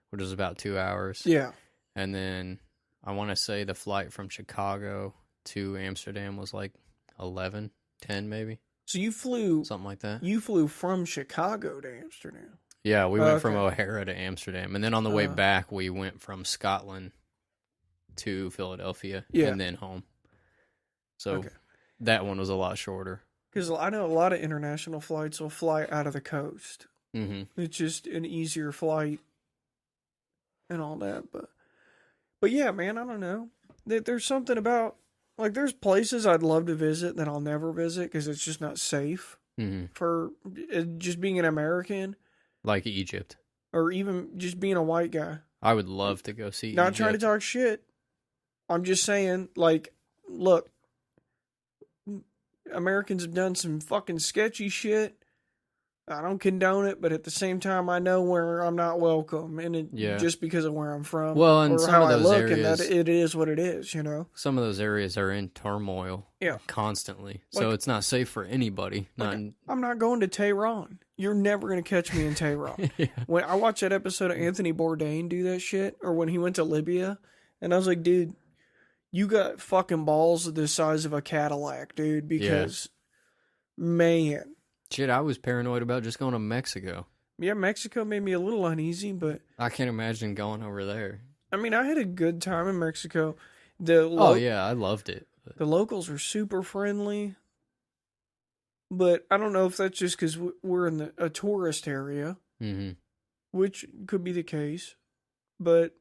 which was about 2 hours. Yeah. And then I want to say the flight from Chicago to Amsterdam was like 11, 10 maybe. So you flew... Something like that. You flew from Chicago to Amsterdam. Yeah, we went from Okay. O'Hara to Amsterdam. And then on the way back, we went from Scotland to Philadelphia and then home. So that one was a lot shorter. Because I know a lot of international flights will fly out of the coast. Mm-hmm. It's just an easier flight and all that. But yeah, man, I don't know. There's something about... Like, there's places I'd love to visit that I'll never visit because it's just not safe for just being an American. Like Egypt. Or even just being a white guy. I would love to go see Not Egypt. trying to talk shit. I'm just saying, like, look, Americans have done some fucking sketchy shit. I don't condone it, but at the same time, I know where I'm not welcome, and Yeah. just because of where I'm from Well, and or some how of I those look, and that areas, it is what it is, you know. some of those areas are in turmoil Yeah, constantly, so like it's not safe for anybody. like Not in, I'm not going to Tehran. You're never gonna catch me in Tehran. yeah, When I watched that episode of Anthony Bourdain do that shit, or when he went to Libya, and I was like, dude, you got fucking balls the size of a Cadillac, dude. yeah. Because man, Shit, I was paranoid about just going to Mexico. yeah, Mexico made me a little uneasy, but I can't imagine going over there. I mean, I had a good time in Mexico. Oh yeah, I loved it. The locals are super friendly, but I don't know if that's just because we're in a tourist area, Mm-hmm. which could be the case. But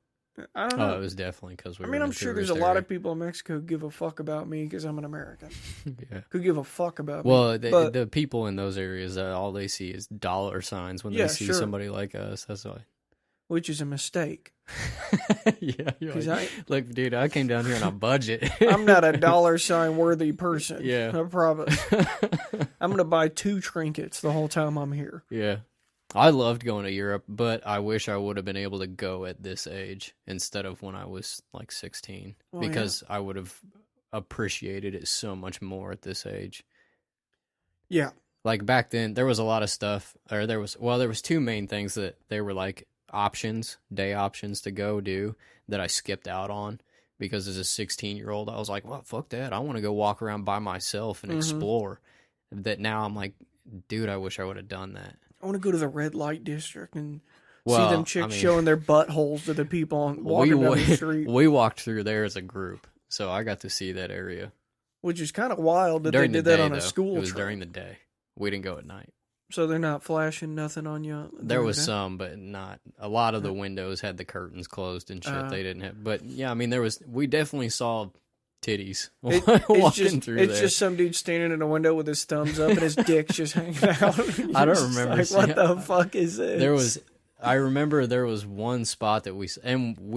I don't Oh, it know. was definitely because we I were mean, in I'm a sure there's a tourist lot area. of people in Mexico who give a fuck about me because I'm an American. Yeah. Could give a fuck about me. Well, But the people in those areas, all they see is dollar signs when yeah, they see sure, somebody like us. That's why. which is a mistake Yeah, you're because like, look, dude, I came down here on a budget. I'm not a dollar sign worthy person. Yeah. I promise. I'm gonna buy 2 trinkets the whole time I'm here. Yeah. I loved going to Europe, but I wish I would have been able to go at this age instead of when I was like 16 Well, yeah. because I would have appreciated it so much more at this age. Yeah, Like back then there was a lot of stuff, or there was two main things that they were like day options to go do that I skipped out on because as a 16-year-old I was like, well, fuck that. I want to go walk around by myself and Mhm. explore. That now I'm like, dude, I wish I would have done that. I want to go to the red light district and see Well, them chicks I mean, showing their buttholes to the people walking down the street, we walked through there as a group, so I got to see that area which is kind of wild that during they the did that day. on a Though school it was trip. during the day, we didn't go at night. So they're not flashing nothing on you. There during was the day? some, but not a lot of the windows had the curtains closed and shit. They didn't have, but yeah, I mean, we definitely saw titties It's walking just, through it's there. just some dude standing in a window with his thumbs up and his dick's just hanging out. I don't It's just remember Like, seeing- what the fuck is this? I remember there was one spot that we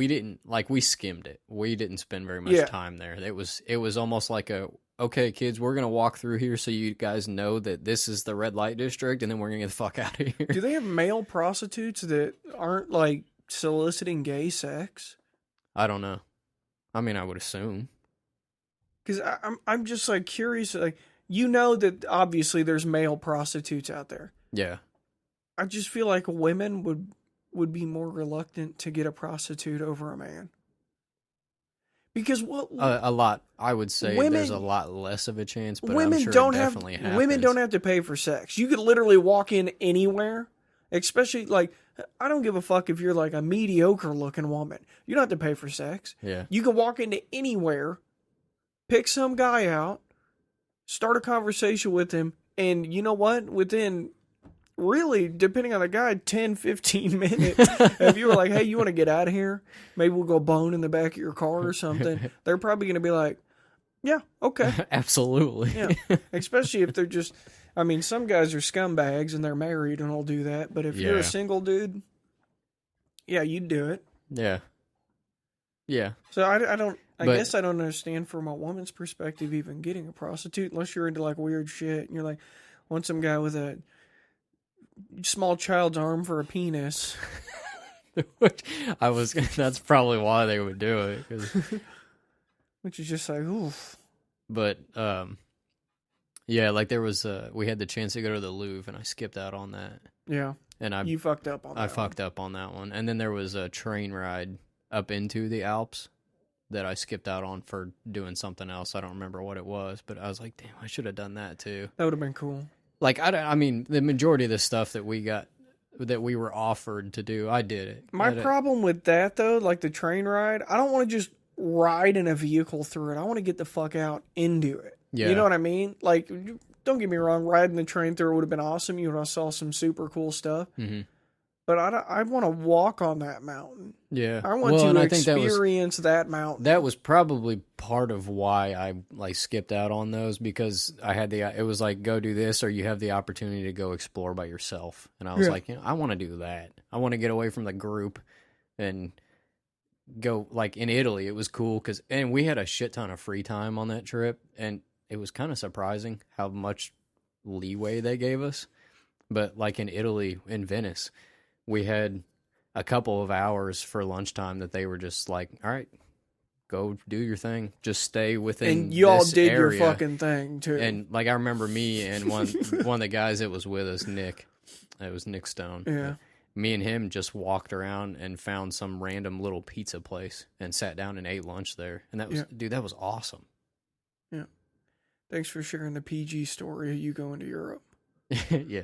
didn't, like, we skimmed it. We didn't spend very much Yeah. time there. It was almost like okay, kids, we're going to walk through here so you guys know that this is the red light district, and then we're going to get the fuck out of here. Do they have male prostitutes that aren't like soliciting gay sex? I don't know. I mean, I would assume. Because I'm just like curious. Like, you know that obviously there's male prostitutes out there. Yeah. I just feel like women would be more reluctant to get a prostitute over a man. Because what A lot, I would say Women- there's a lot less of a chance, but women I'm sure don't it have definitely happens. women don't have to pay for sex. You could literally walk in anywhere, especially like I don't give a fuck if you're like a mediocre looking woman. You don't have to pay for sex. Yeah. You can walk into anywhere, pick some guy out, start a conversation with him, and you know what? Within really, depending on the guy, 10, 15 minutes, if you were like, hey, you want to get out of here? Maybe we'll go bone in the back of your car or something. They're probably going to be like, yeah, okay. Absolutely. Yeah. Especially if they're just, I mean, some guys are scumbags and they're married and will do that. But if you're Yeah. a single dude, yeah, you'd do it. Yeah. Yeah. So I don't, I But- guess I don't understand from a woman's perspective even getting a prostitute unless you're into like weird shit and you're like, want some guy with a small child's arm for a penis. Which that's probably why they would do it. 'Cause- Which is just like, oof. but, yeah, like there was, we had the chance to go to the Louvre and I skipped out on that. Yeah. And You fucked up on that. I fucked up on that one. And then there was a train ride up into the Alps that I skipped out on for doing something else. I don't remember what it was, but I was like, damn, I should have done that too. That would have been cool. Like, I mean, the majority of the stuff that we were offered to do, I did it. My I did- problem with that, though, like the train ride, I don't want to just ride in a vehicle through it. I want to get the fuck out into it. Yeah. You know what I mean? Like, don't get me wrong, riding the train through it would have been awesome. You would have saw some super cool stuff. Mhm. But I want to walk on that mountain. Yeah. I want and to I think experience that mountain. that was probably part of why I like skipped out on those, because I had it was like, go do this or you have the opportunity to go explore by yourself. And I was Yeah. like, I want to do that. I want to get away from the group and go, like in Italy. It was cool and we had a shit ton of free time on that trip, and it was kind of surprising how much leeway they gave us. But like in Italy, in Venice, we had a couple of hours for lunchtime that they were just like, all right, go do your thing. Just stay within And you all this did your area. fucking thing too. And like I remember me and one of the guys that was with us, Nick. It was Nick Stone. Yeah. Me and him just walked around and found some random little pizza place and sat down and ate lunch there. And that was, dude, that was awesome. Yeah. Thanks for sharing the PG story of you going to Europe. Yeah.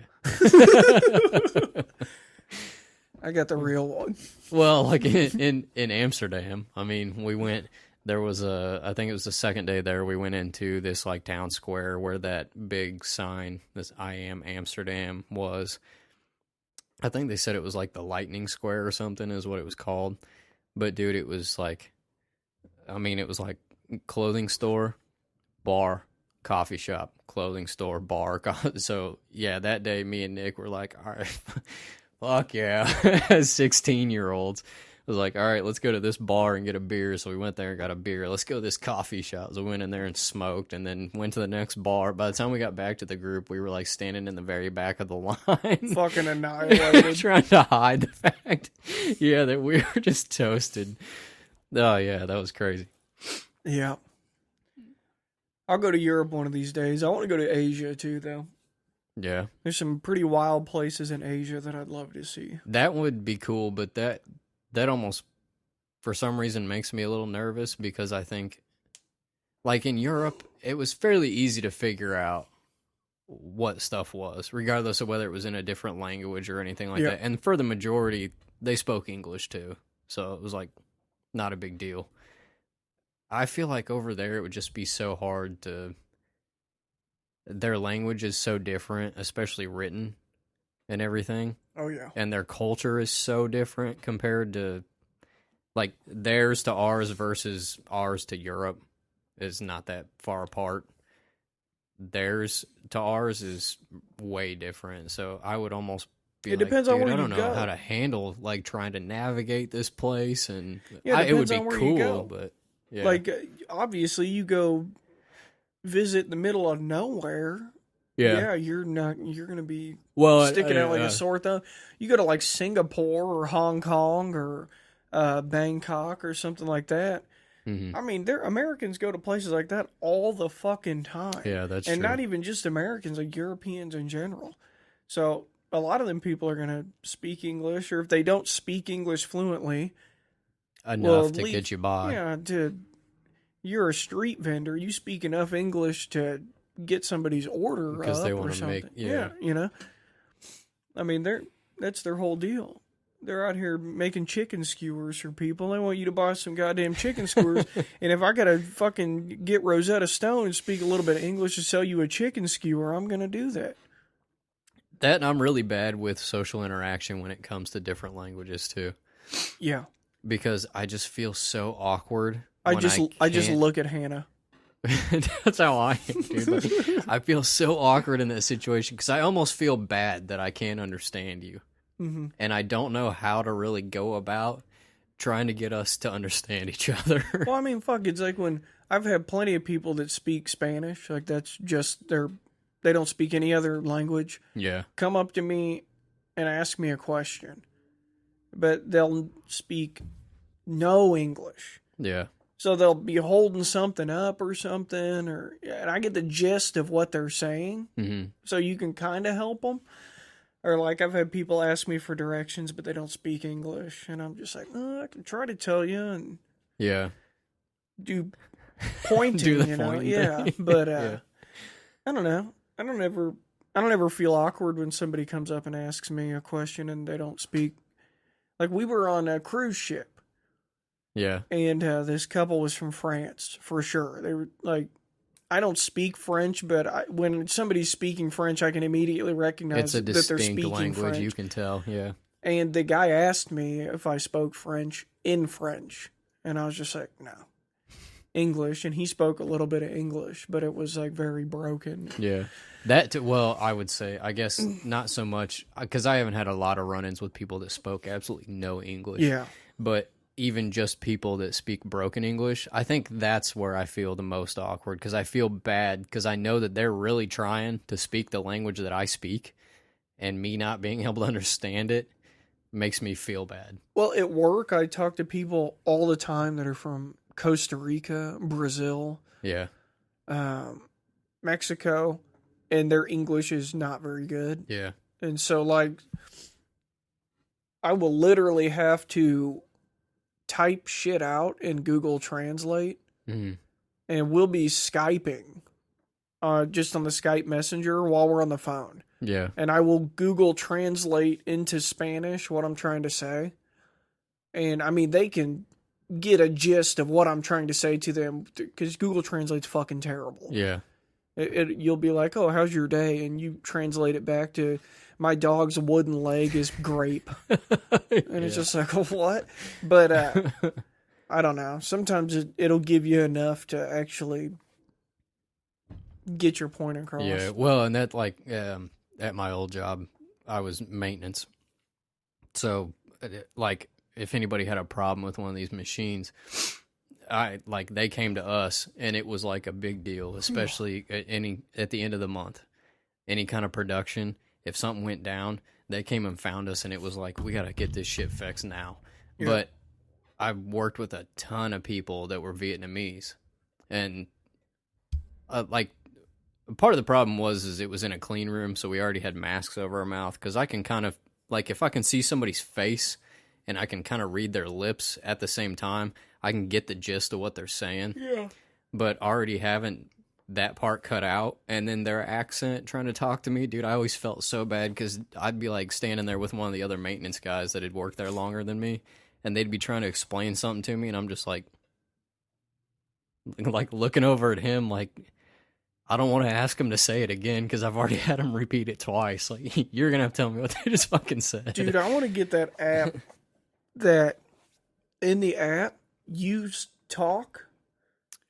I got the real one. Well, like in Amsterdam, I mean, we went. There was I think it was the second day there. We went into this like town square where that big sign, this "I am Amsterdam" was. I think they said it was like the Lightning Square or something is what it was called. But dude, it was like, I mean, it was like clothing store, bar, coffee shop, clothing store, bar. So yeah, that day me and Nick were like, all right, fuck yeah, 16-year-olds. I was like, all right, let's go to this bar and get a beer. So we went there and got a beer. Let's go to this coffee shop. So we went in there and smoked and then went to the next bar. By the time we got back to the group, we were like standing in the very back of the line. Fucking annihilated. Trying to hide the fact, yeah, that we were just toasted. Oh, yeah, that was crazy. Yeah. I'll go to Europe one of these days. I want to go to Asia too, though. Yeah. There's some pretty wild places in Asia that I'd love to see. That would be cool, but that almost, for some reason, makes me a little nervous because I think, like in Europe, it was fairly easy to figure out what stuff was, regardless of whether it was in a different language or anything like that. And for the majority, they spoke English too. So it was like not a big deal. I feel like over there, it would just be so hard to, their language is so different, especially written and everything. Oh, yeah. And their culture is so different compared to, like, theirs to ours versus ours to Europe is not that far apart. Theirs to ours is way different. So I would almost be depends on where I don't you know go. how to handle, like, trying to navigate this place. And Yeah, it would be depends on where you cool, go. but yeah. Like, obviously, you go visit the middle of nowhere. Yeah, you're going to be sticking out like a sore thumb. You go to like Singapore or Hong Kong or Bangkok or something like that. Mm-hmm. I mean, Americans go to places like that all the fucking time. Yeah, that's and true. not even just Americans, like Europeans in general. So a lot of them people are going to speak English, or if they don't speak English fluently, enough to get you by. Yeah, you're a street vendor. You speak enough English to get somebody's order because they want to make you know. I mean, that's their whole deal. They're out here making chicken skewers for people. They want you to buy some goddamn chicken skewers. And if I gotta fucking get Rosetta Stone and speak a little bit of English to sell you a chicken skewer, I'm gonna do that. That, and I'm really bad with social interaction when it comes to different languages too. Yeah, because I just feel so awkward. I just look at Hannah. That's how I am, dude. Like, I feel so awkward in that situation because I almost feel bad that I can't understand you. Mm-hmm. And I don't know how to really go about trying to get us to understand each other. Well, I mean, fuck, it's like when I've had plenty of people that speak Spanish, like that's just they don't speak any other language. Yeah. Come up to me and ask me a question, but they'll speak no English. Yeah. So they'll be holding something up or something, and I get the gist of what they're saying, so you can kind of help them. Or like I've had people ask me for directions, but they don't speak English, and I'm just like, I can try to tell you and do pointing, do the you know, pointing yeah. thing. But I don't know. I don't ever feel awkward when somebody comes up and asks me a question and they don't speak. Like we were on a cruise ship. Yeah. And this couple was from France, for sure. They were like, I don't speak French, but when somebody's speaking French, I can immediately recognize that they're speaking language, French. you can tell, yeah. And the guy asked me if I spoke French in French. And I was just like, no. English. And he spoke a little bit of English, but it was like very broken. Yeah. Well, I would say, I guess not so much, because I haven't had a lot of run-ins with people that spoke absolutely no English. Yeah. But even just people that speak broken English, I think that's where I feel the most awkward because I feel bad because I know that they're really trying to speak the language that I speak and me not being able to understand it makes me feel bad. Well, at work, I talk to people all the time that are from Costa Rica, Brazil, Yeah. Mexico, and their English is not very good. Yeah. And so, like, I will literally have to type shit out in Google Translate, Mm-hmm. and we'll be Skyping just on the Skype Messenger while we're on the phone. Yeah. And I will Google Translate into Spanish what I'm trying to say. And I mean, they can get a gist of what I'm trying to say to them because Google Translate's fucking terrible. Yeah. You'll be like, oh, how's your day? And you translate it back to, my dog's wooden leg is grape. And it's just like, what? But I don't know. Sometimes it'll give you enough to actually get your point across. Yeah. Well, and that, like, at my old job, I was maintenance. So, like, if anybody had a problem with one of these machines, they came to us, and it was like a big deal, especially at the end of the month. Any kind of production, if something went down, they came and found us, and it was like, we got to get this shit fixed now. Yeah. But I worked with a ton of people that were Vietnamese, and part of the problem was it was in a clean room, so we already had masks over our mouth, because I can kind of, like, if I can see somebody's face and I can kind of read their lips at the same time, I can get the gist of what they're saying. Yeah. But already having that part cut out, and then their accent trying to talk to me, dude, I always felt so bad, because I'd be, like, standing there with one of the other maintenance guys that had worked there longer than me, and they'd be trying to explain something to me, and I'm just like looking over at him like, I don't want to ask him to say it again, because I've already had him repeat it twice. Like, you're going to have to tell me what they just fucking said. Dude, I want to get that app that in the app, you talk.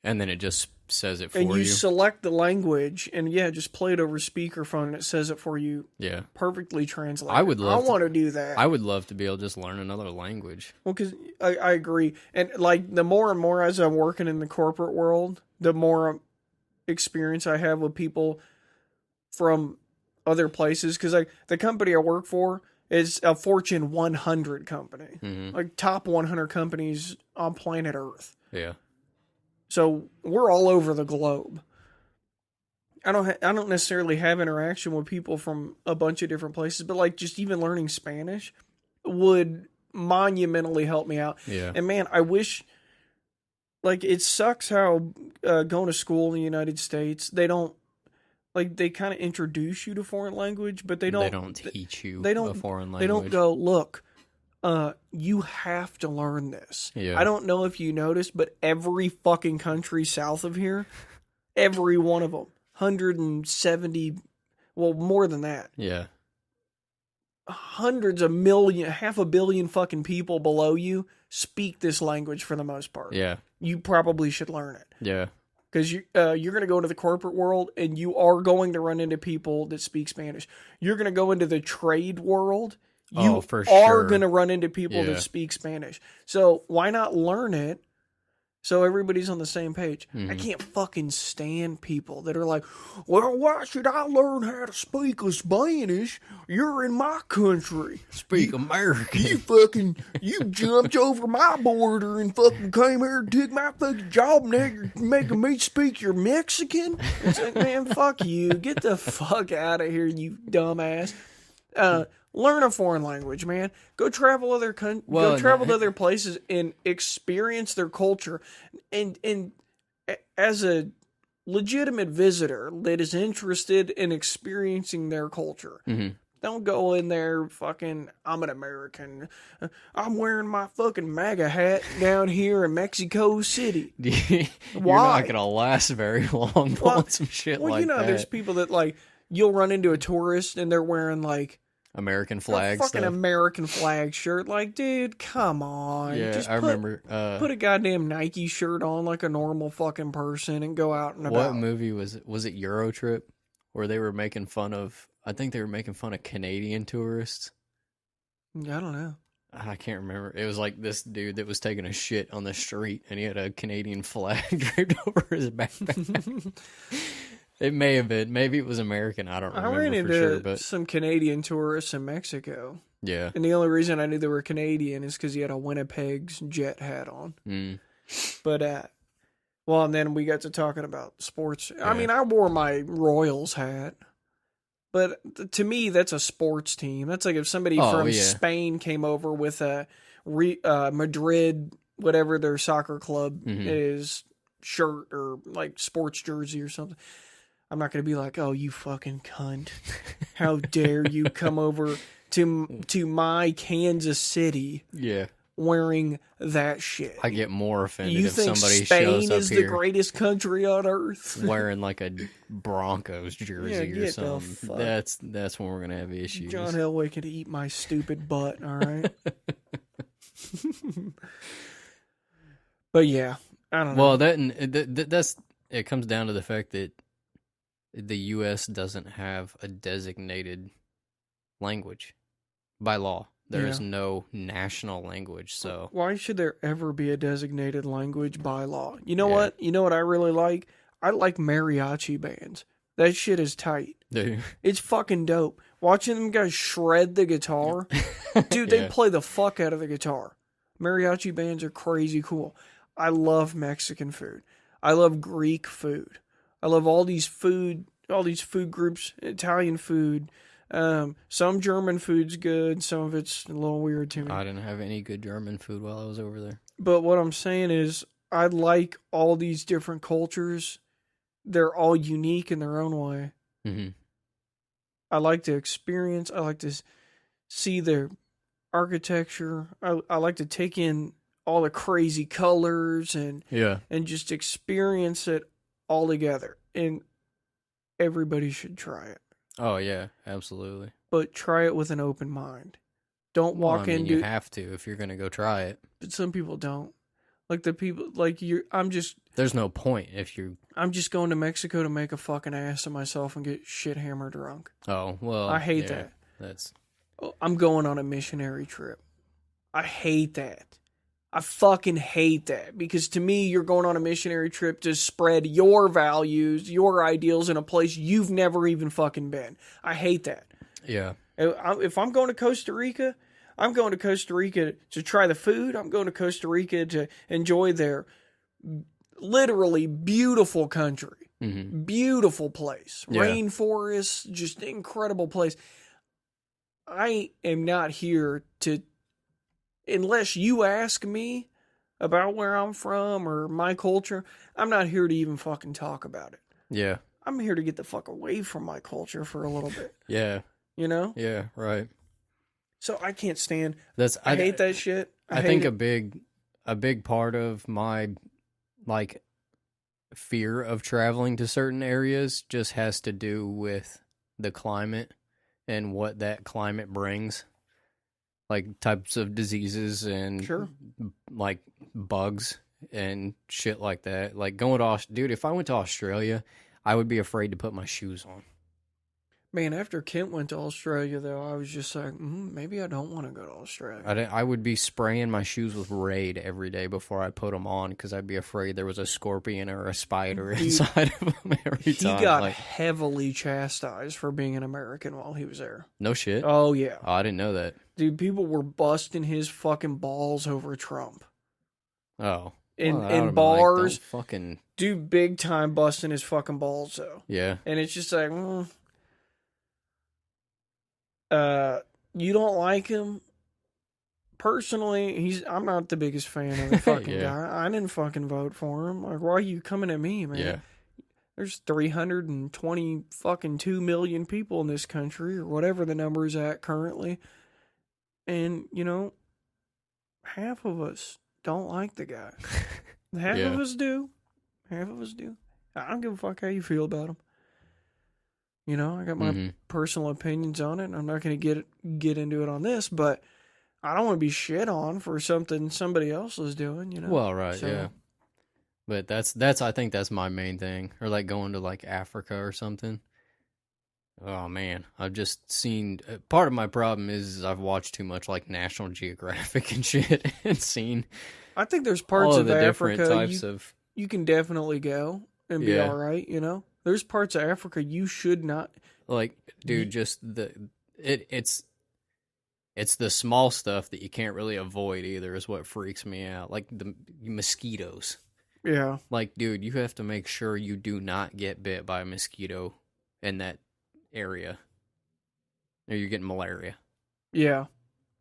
And then it just says it for you. And you you. select the language, and just play it over speakerphone, and it says it for you. Yeah. Perfectly translated. I want to do that. I would love to be able to just learn another language. Well, because I agree. And, like, the more and more as I'm working in the corporate world, the more experience I have with people from other places, because the company I work for is a Fortune 100 company, like top 100 companies on planet Earth. Yeah. So we're all over the globe. I don't necessarily have interaction with people from a bunch of different places, but, like, just even learning Spanish would monumentally help me out. Yeah. And man, I wish. Like, it sucks how going to school in the United States, they don't, like, they kind of introduce you to foreign language, but they don't teach you a foreign language. They don't go, look, you have to learn this. Yeah. I don't know if you noticed, but every fucking country south of here, every one of them, 170, well, more than that. Yeah. Hundreds of million, 500 million fucking people below you speak this language for the most part. Yeah. You probably should learn it. Yeah. Because you're going to go into the corporate world, and you are going to run into people that speak Spanish. You're going to go into the trade world. You are going to run into people that speak Spanish. So why not learn it so everybody's on the same page? I can't fucking stand people that are like, well, why should I learn how to speak Spanish? You're in my country. Speak American. You jumped over my border and fucking came here and took my fucking job, and now you're making me speak your Mexican? It's like, man, fuck you. Get the fuck out of here, you dumbass. Learn a foreign language, man. Go travel to other places and experience their culture. And as a legitimate visitor that is interested in experiencing their culture, don't go in there fucking, I'm an American. I'm wearing my fucking MAGA hat down here in Mexico City. You're not going to last very long on some shit like that. There's people that, like, you'll run into a tourist and they're wearing, like, American flag fucking stuff. American flag shirt. Like, dude, come on. Yeah, I remember. Put a goddamn Nike shirt on like a normal fucking person and go out and about. What movie was it? Was it Eurotrip? Where they were making fun of, I think they were making fun of Canadian tourists. I don't know. I can't remember. It was like this dude that was taking a shit on the street, and he had a Canadian flag draped over his backpack. It may have been. Maybe it was American. I don't I ran remember for sure, into but some Canadian tourists in Mexico. yeah. And the only reason I knew they were Canadian is because he had a Winnipeg's Jet hat on. Mm, But, well, and then we got to talking about sports. I Yeah. mean, I wore my Royals hat. But to me, that's a sports team. That's like if somebody from yeah. Spain came over with a Madrid, whatever their soccer club is, shirt or like sports jersey or something. I'm not going to be like, oh, you fucking cunt. How dare you come over to my Kansas City Yeah. wearing that shit. I get more offended You if think somebody Spain shows up is the here greatest country on earth? wearing like a Broncos jersey Yeah, or get the something. fuck- That's when we're gonna have issues. John Elway could eat my stupid butt, all right? But yeah, I don't know. Well, that's it comes down to the fact that the U.S. doesn't have a designated language by law. There is Yeah. no national language, so Why should there ever be a designated language by law? You know Yeah. what? You know what I really like? I like mariachi bands. That shit is tight. It's fucking dope. Watching them guys shred the guitar. Dude, they Yeah. play the fuck out of the guitar. Mariachi bands are crazy cool. I love Mexican food. I love Greek food. I love all these food groups, Italian food. Some German food's good. Some of it's a little weird to me. I didn't have any good German food while I was over there. But what I'm saying is, I like all these different cultures. They're all unique in their own way. Hmm I like to experience. I like to see their architecture. I like to take in all the crazy colors and Yeah. just experience it all together. And everybody should try it. Oh yeah, absolutely. But try it with an open mind. Don't Well, walk I mean, into you have to if you're gonna go try it. but some people don't. Like the people like you I'm just There's no point if you. going to Mexico to make a fucking ass of myself and get shit hammered drunk. Oh well. I hate yeah, that. That's I'm going on a missionary trip. I hate that. I fucking hate that because to me, you're going on a missionary trip to spread your values, your ideals in a place you've never even fucking been. I hate that. yeah. If I'm going to Costa Rica, I'm going to Costa Rica to try the food. I'm going to Costa Rica to enjoy their literally beautiful country, hmm beautiful place, Yeah. rainforest, just incredible place. I am not here to, unless you ask me about where I'm from or my culture, I'm not here to even fucking talk about it. Yeah. I'm here to get the fuck away from my culture for a little bit, Yeah. you know? Yeah. Right. So I can't stand, That's I hate that shit. I hate think it. a big part of my like fear of traveling to certain areas just has to do with the climate and what that climate brings. Like types of diseases and Sure. like bugs and shit like that. Like going to dude, if I went to Australia, I would be afraid to put my shoes on. Man, after Kent went to Australia, though, I was just like, maybe I don't want to go to Australia. I would be spraying my shoes with Raid every day before I put them on because I'd be afraid there was a scorpion or a spider Dude, inside of them every He time. got Like, heavily chastised for being an American while he was there. no shit. Oh, yeah. Oh, I didn't know that. Dude, people were busting his fucking balls over Trump. Oh. In Well, I would've been like, bars. don't fucking Dude, big time busting his fucking balls, though. yeah. And it's just like, you don't like him? Personally, I'm not the biggest fan of the fucking Yeah. guy. I didn't fucking vote for him. Like, why are you coming at me, man? Yeah. There's 320 fucking 2 million people in this country, or whatever the number is at currently. And, half of us don't like the guy. Half Yeah. of us do. Half of us do. I don't give a fuck how you feel about him. I got my Mhm. personal opinions on it, and I'm not going to get into it on this, but I don't want to be shit on for something somebody else is doing, Well, right, So- yeah. But that's I think that's my main thing. Or like going to like Africa or something. Oh man, I've just seen part of my problem is I've watched too much like National Geographic and shit and seen I think there's parts all of the different Africa types of you can definitely go and be Yeah. all right, There's parts of Africa you should not. Like, dude, just it's the small stuff that you can't really avoid either is what freaks me out. Like the mosquitoes. Yeah. Like, dude, you have to make sure you do not get bit by a mosquito in that area, or you're getting malaria. Yeah.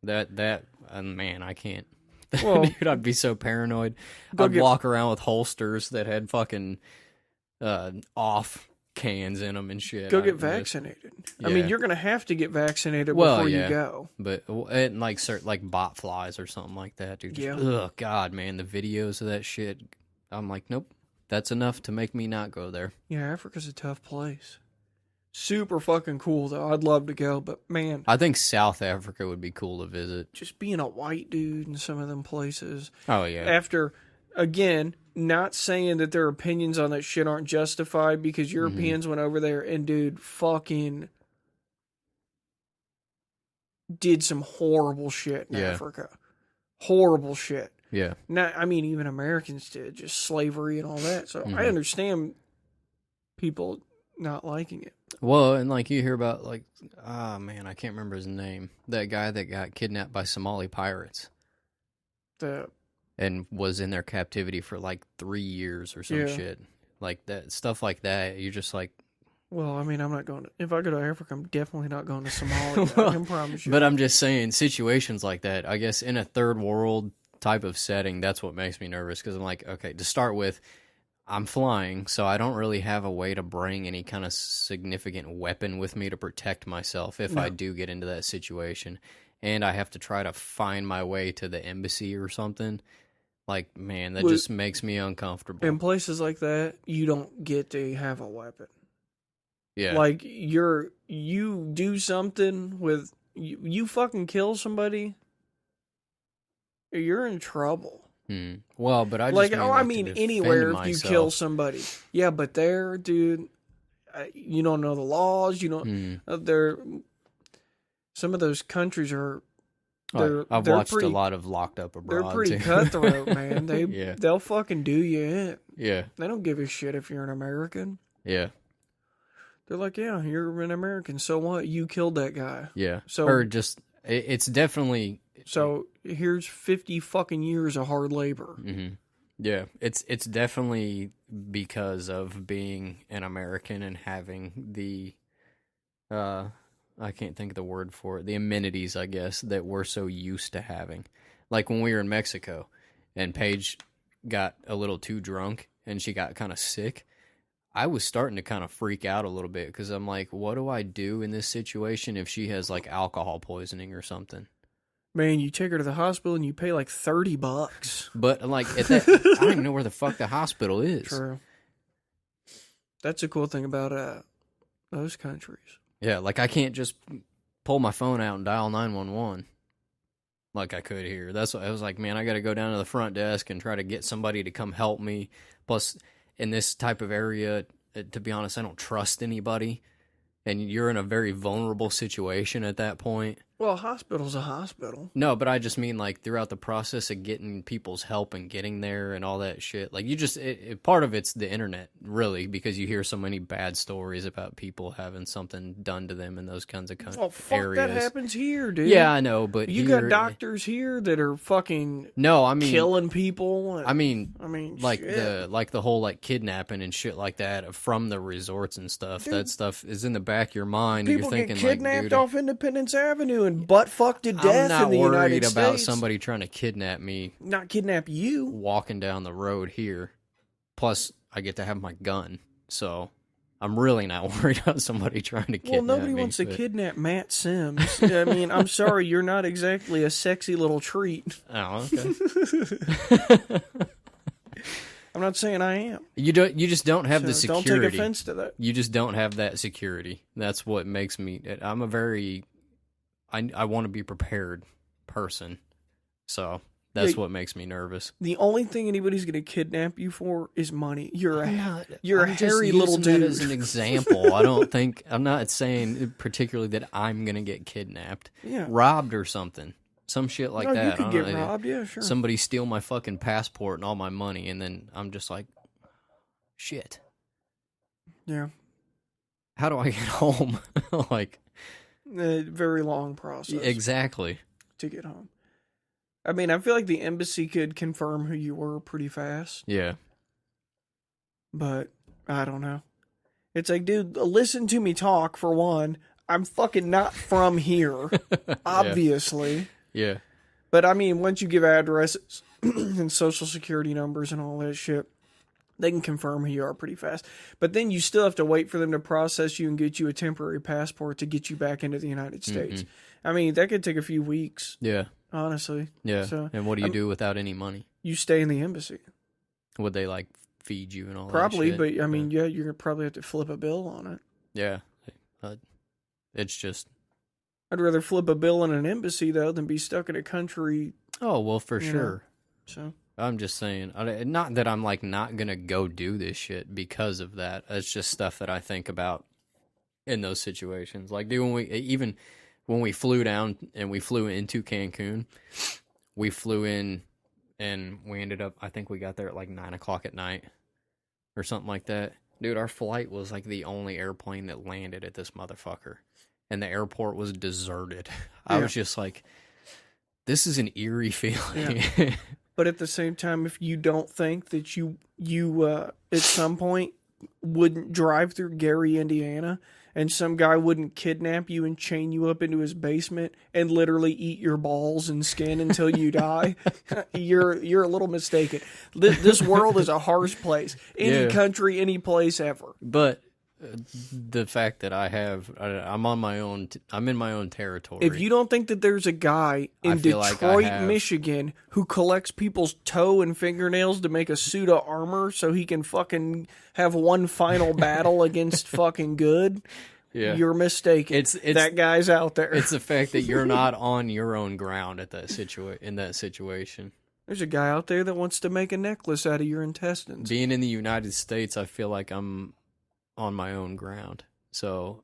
Man, I can't. Well, Dude, I'd be so paranoid. Go I'd get- walk around with holsters that had fucking off cans in them and shit. Go get just- vaccinated. I Yeah. mean, you're gonna have to get vaccinated Well, before yeah. you go. But and like like bot flies or something like that, dude. Yeah. Ugh, God, man, the videos of that shit. I'm like, nope, that's enough to make me not go there. Yeah, Africa's a tough place. Super fucking cool though. I'd love to go, but man, I think South Africa would be cool to visit. just being a white dude in some of them places. Oh yeah, After, again, not saying that their opinions on that shit aren't justified because Europeans went over there and, dude, fucking did some horrible shit in Yeah. Africa. Horrible shit. yeah. Not, I mean, even Americans did, just slavery and all that. So I Mhm. understand people not liking it. Well, and like you hear about like, man, I can't remember his name. That guy that got kidnapped by Somali pirates The and was in their captivity for like 3 years or some Yeah. shit. Like that stuff like that. You're just like, Well, I mean, I'm not going to. If I go to Africa, I'm definitely not going to Somalia. Well, I can promise you. but I'm just saying, situations like that, I guess in a third world type of setting, that's what makes me nervous because I'm like, okay, to start with, I'm flying, so I don't really have a way to bring any kind of significant weapon with me to protect myself if I No. do get into that situation. And I have to try to find my way to the embassy or something. Like, man, that Well, just makes me uncomfortable. in places like that, you don't get to have a weapon. Yeah. Like you do something with you fucking kill somebody, you're in trouble. Well, but I just Like, mean, I to mean defend anywhere if you kill myself. somebody. Yeah, but there, dude, you don't know the laws. You don't. There, some of those countries are. I've they're watched pretty, a lot of Locked Up Abroad. They're pretty too. cutthroat, man. Yeah. They'll fucking do you in. Yeah. They don't give a shit if you're an American. Yeah. They're like, yeah, you're an American. So what? You killed that guy. Yeah. So- or just it's definitely So here's 50 fucking years of hard labor. yeah, it's definitely because of being an American and having the I can't think of the word for it, the amenities, I guess, that we're so used to having. Like when we were in Mexico and Paige got a little too drunk and she got kind of sick. I was starting to kind of freak out a little bit because I'm like, what do I do in this situation if she has like alcohol poisoning or something? Man, you take her to the hospital and you pay like $30. But like at that, I don't even know where the fuck the hospital is. True. That's a cool thing about those countries. Yeah, like I can't just pull my phone out and dial 911 like I could here. That's what I was like, man, I got to go down to the front desk and try to get somebody to come help me. Plus, in this type of area, to be honest, I don't trust anybody. And you're in a very vulnerable situation at that point. Well, a hospital's a hospital. No, but I just mean like throughout the process of getting people's help and getting there and all that shit. Like you just, part of it's the internet, really, because you hear so many bad stories about people having something done to them in those kinds of Oh, fuck, areas. that happens here, dude. Yeah, I know, but You here, got doctors here that are fucking No, I mean, killing people. And, I mean, like shit. the whole like kidnapping and shit like that from the resorts and stuff. Dude, that stuff is in the back of your mind. people You're thinking get kidnapped like, dude, off Independence Avenue and butt fucked to death I'm not in the worried United about States. somebody trying to kidnap me Not kidnap you. walking down the road here. Plus, I get to have my gun, so I'm really not worried about somebody trying to kidnap Well, me. nobody wants to but- kidnap Matt Sims. I mean, I'm sorry, you're not exactly a sexy little treat. Oh, okay. I'm not saying I am. You just don't have the So security. don't take offense to that. You just don't have that security. That's what makes me. I'm a very, I want to be prepared person. So that's what makes me nervous. The only thing anybody's going to kidnap you for is money. You're a I'm hairy just little using that dude. as an example. I'm not saying particularly that I'm gonna get kidnapped, Yeah. robbed or something, some shit like No, that. you I could don't get know. robbed, yeah, sure. Somebody steal my fucking passport and all my money, and then I'm just like, shit. Yeah. How do I get home? Like, A very long process exactly. to get home. I mean, I feel like the embassy could confirm who you were pretty fast, Yeah. but I don't know. It's like, dude, listen to me talk for one. I'm fucking not from here, obviously. Yeah. But I mean, once you give addresses and social security numbers and all that shit, they can confirm who you are pretty fast. But then you still have to wait for them to process you and get you a temporary passport to get you back into the United States. I mean, that could take a few weeks, Yeah. honestly. Yeah. So, And what do you do without any money? You stay in the embassy. Would they like feed you and all Probably, that shit? but I mean, yeah, you're going to probably have to flip a bill on it. Yeah. It's just. I'd rather flip a bill in an embassy, though, than be stuck in a country. Oh, well, for You know. sure. So, I'm just saying, not that I'm like not gonna go do this shit because of that. It's just stuff that I think about in those situations. Like, dude, when we flew down and we flew into Cancun, we flew in and we ended up. I think we got there at like 9:00 at night or something like that. Dude, our flight was like the only airplane that landed at this motherfucker, and the airport was deserted. I was just like, this is an eerie feeling. Yeah. But at the same time, if you don't think that you at some point wouldn't drive through Gary, Indiana, and some guy wouldn't kidnap you and chain you up into his basement and literally eat your balls and skin until you die, you're a little mistaken. This world is a harsh place. Any country, any place ever. But the fact that I'm on my own. I'm in my own territory. If you don't think that there's a guy in Detroit, Michigan, who collects people's toe and fingernails to make a suit of armor so he can fucking have one final battle against fucking good, you're mistaken. It's that guy's out there. It's the fact that you're not on your own ground at that in that situation. There's a guy out there that wants to make a necklace out of your intestines. Being in the United States, I feel like I'm on my own ground, so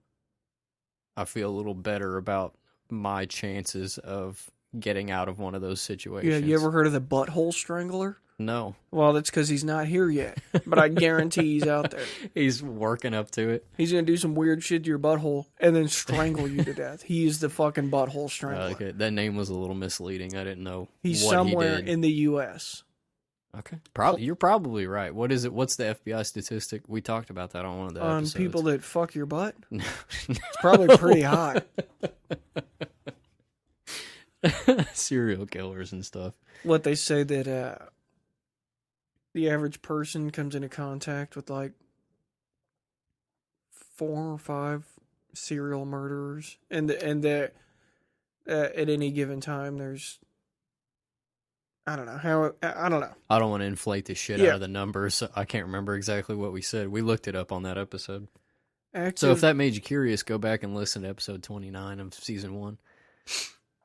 I feel a little better about my chances of getting out of one of those situations. Yeah, you ever heard of the butthole strangler? No. Well, that's because he's not here yet, but I guarantee he's out there. He's working up to it. He's gonna do some weird shit to your butthole and then strangle you to death. He is the fucking butthole strangler. Okay, that name was a little misleading. I didn't know he's what somewhere he did. in the U.S. Okay, you're probably right. What is it? What's the FBI statistic? We talked about that on one of the episodes. On people that fuck your butt? No. It's probably pretty high. Serial killers and stuff. What they say that the average person comes into contact with like 4 or 5 serial murderers, and that at any given time there's I don't know. I don't want to inflate the shit out of the numbers. I can't remember exactly what we said. We looked it up on that episode. So if that made you curious, go back and listen to episode 29 of season 1.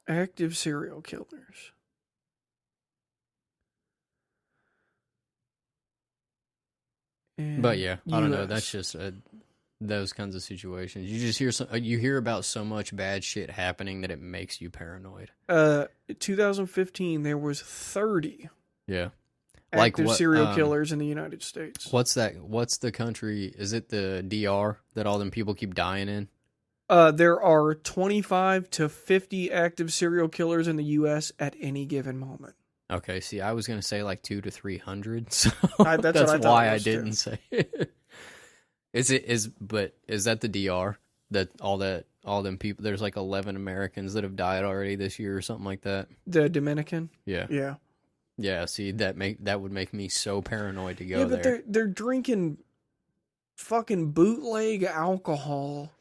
Active serial killers. But yeah, I don't know. That's just those kinds of situations. You just hear about so much bad shit happening that it makes you paranoid. 2015, there was 30 active serial killers in the United States. What's that? What's the country? Is it the DR that all them people keep dying in? There are 25 to 50 active serial killers in the U.S. at any given moment. Okay, see, I was gonna say like 200 to 300, so that's why I didn't say it. Is that the DR that all them people? There's like 11 Americans that have died already this year or something like that. The Dominican. Yeah. See, that would make me so paranoid to go there. Yeah, but they're drinking fucking bootleg alcohol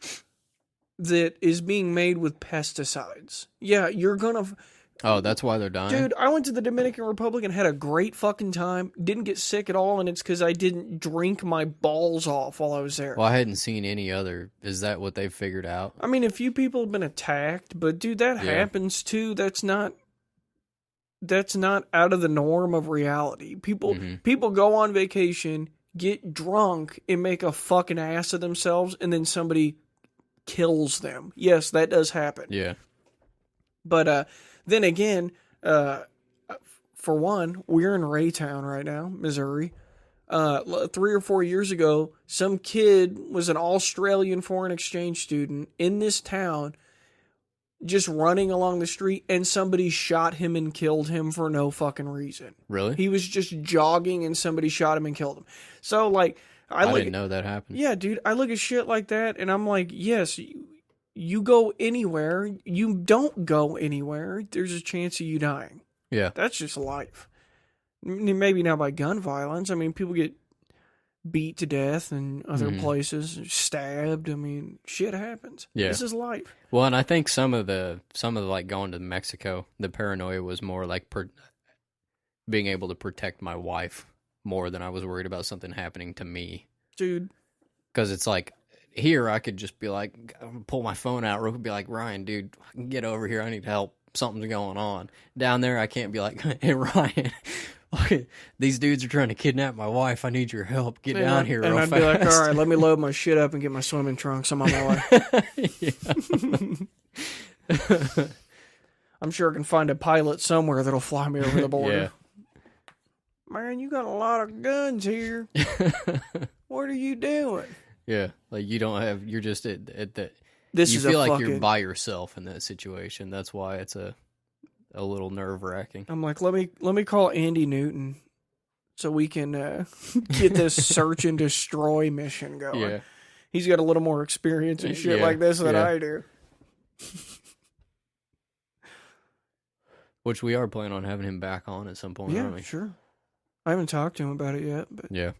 that is being made with pesticides. Yeah, you're gonna. Oh, that's why they're dying? Dude, I went to the Dominican Republic and had a great fucking time. Didn't get sick at all, and it's because I didn't drink my balls off while I was there. Well, I hadn't seen any other. Is that what they've figured out? I mean, a few people have been attacked, but dude, that happens too. That's not out of the norm of reality. People go on vacation, get drunk, and make a fucking ass of themselves, and then somebody kills them. Yes, that does happen. Yeah. But then again, for one, we're in Raytown right now, Missouri. 3 or 4 years ago, some kid was an Australian foreign exchange student in this town just running along the street, and somebody shot him and killed him for no fucking reason. Really? He was just jogging and somebody shot him and killed him. So, like, I didn't know that happened. Yeah, dude, I look at shit like that and I'm like, yes, you go anywhere, you don't go anywhere, there's a chance of you dying. Yeah. That's just life. Maybe not by gun violence. I mean, people get beat to death in other places, stabbed. I mean, shit happens. Yeah. This is life. Well, and I think some of the like going to Mexico, the paranoia was more like being able to protect my wife more than I was worried about something happening to me. Dude. Because it's like, here I could just be like, pull my phone out real quick, be like, Ryan, dude, get over here. I need help. Something's going on. Down there, I can't be like, hey, Ryan, these dudes are trying to kidnap my wife. I need your help. Get down here real fast. And I'd be like, all right, let me load my shit up and get my swimming trunks. I'm on my way. I'm sure I can find a pilot somewhere that'll fly me over the border. Yeah. Man, you got a lot of guns here. What are you doing? Yeah, like you don't have. You're just at the. This you is feel like you're by yourself in that situation. That's why it's a little nerve-wracking. I'm like, let me call Andy Newton so we can get this search and destroy mission going. Yeah. He's got a little more experience and shit like this than I do. Which we are planning on having him back on at some point. Yeah, sure. I haven't talked to him about it yet, but yeah,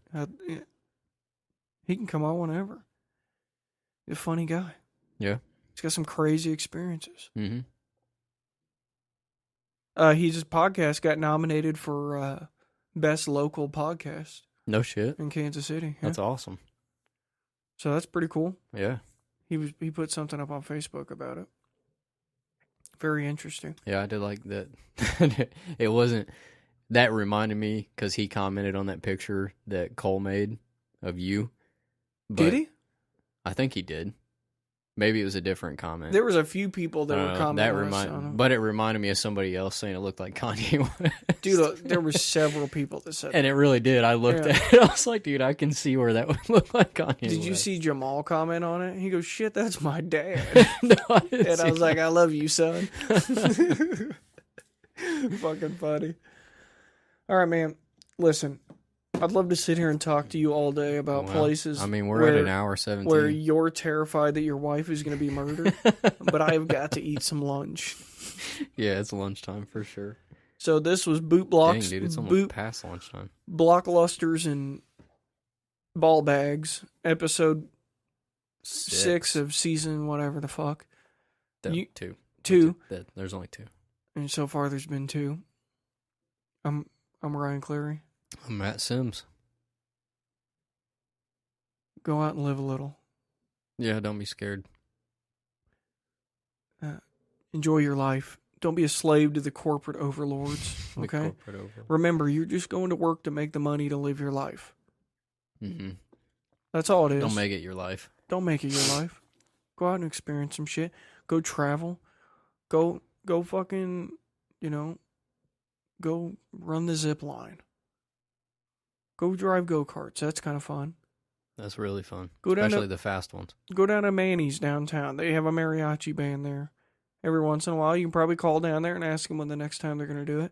he can come on whenever. He's a funny guy. Yeah. He's got some crazy experiences. Mm-hmm. His podcast got nominated for Best Local Podcast. No shit. In Kansas City. Yeah. That's awesome. So that's pretty cool. Yeah. He put something up on Facebook about it. Very interesting. Yeah, I did like that. It wasn't... That reminded me, because he commented on that picture that Cole made of you. Did he? I think he did. Maybe it was a different comment. There was a few people that were commenting. But it reminded me of somebody else saying it looked like Kanye West. Dude, there were several people that said and it really did. I looked at it. I was like, dude, I can see where that would look like Kanye West. Did you see Jamal comment on it? He goes, shit, that's my dad. No, I didn't and I was like, I love you, son. Fucking funny. All right, man. Listen, I'd love to sit here and talk to you all day about places. I mean, we're at an hour 17. Where you're terrified that your wife is going to be murdered, but I have got to eat some lunch. Yeah, it's lunchtime for sure. So this was Boot Blocks. Dang, dude, it's almost past lunchtime. Blocklusters and Ball Bags, episode 6 of season whatever the fuck. Two. There's only 2. And so far there's been 2. I'm Ryan Cleary. I'm Matt Sims. Go out and live a little. Yeah, don't be scared. Enjoy your life. Don't be a slave to the corporate overlords. Okay? Remember, you're just going to work to make the money to live your life. Mm-hmm. That's all it is. Don't make it your life. Don't make it your life. Go out and experience some shit. Go travel. Go fucking, go run the zip line. Go drive go-karts. That's kind of fun. That's really fun. Especially the fast ones. Go down to Manny's downtown. They have a mariachi band there. Every once in a while, you can probably call down there and ask them when the next time they're going to do it.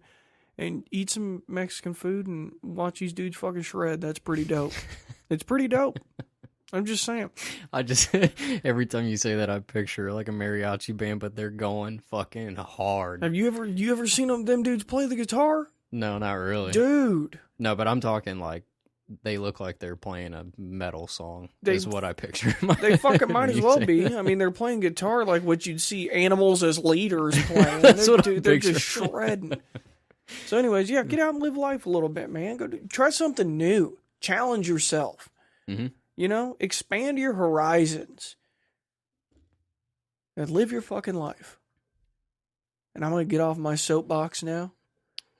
And eat some Mexican food and watch these dudes fucking shred. That's pretty dope. It's pretty dope. I'm just saying. Every time you say that, I picture like a mariachi band, but they're going fucking hard. Have you ever seen them dudes play the guitar? No, not really. Dude. No, but I'm talking like they look like they're playing a metal song. Is what I picture. They fucking might as well be. I mean, they're playing guitar like what you'd see animals as leaders playing. They're just shredding. So anyways, yeah, get out and live life a little bit, man. Try something new. Challenge yourself. Mm-hmm. Expand your horizons. And live your fucking life. And I'm going to get off my soapbox now.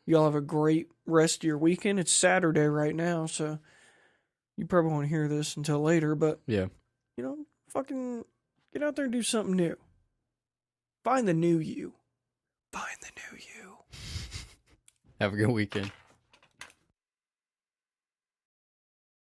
Y'all have a great rest of your weekend. It's Saturday right now, so you probably won't hear this until later, but, yeah, fucking get out there and do something new. Find the new you. Find the new you. Have a good weekend.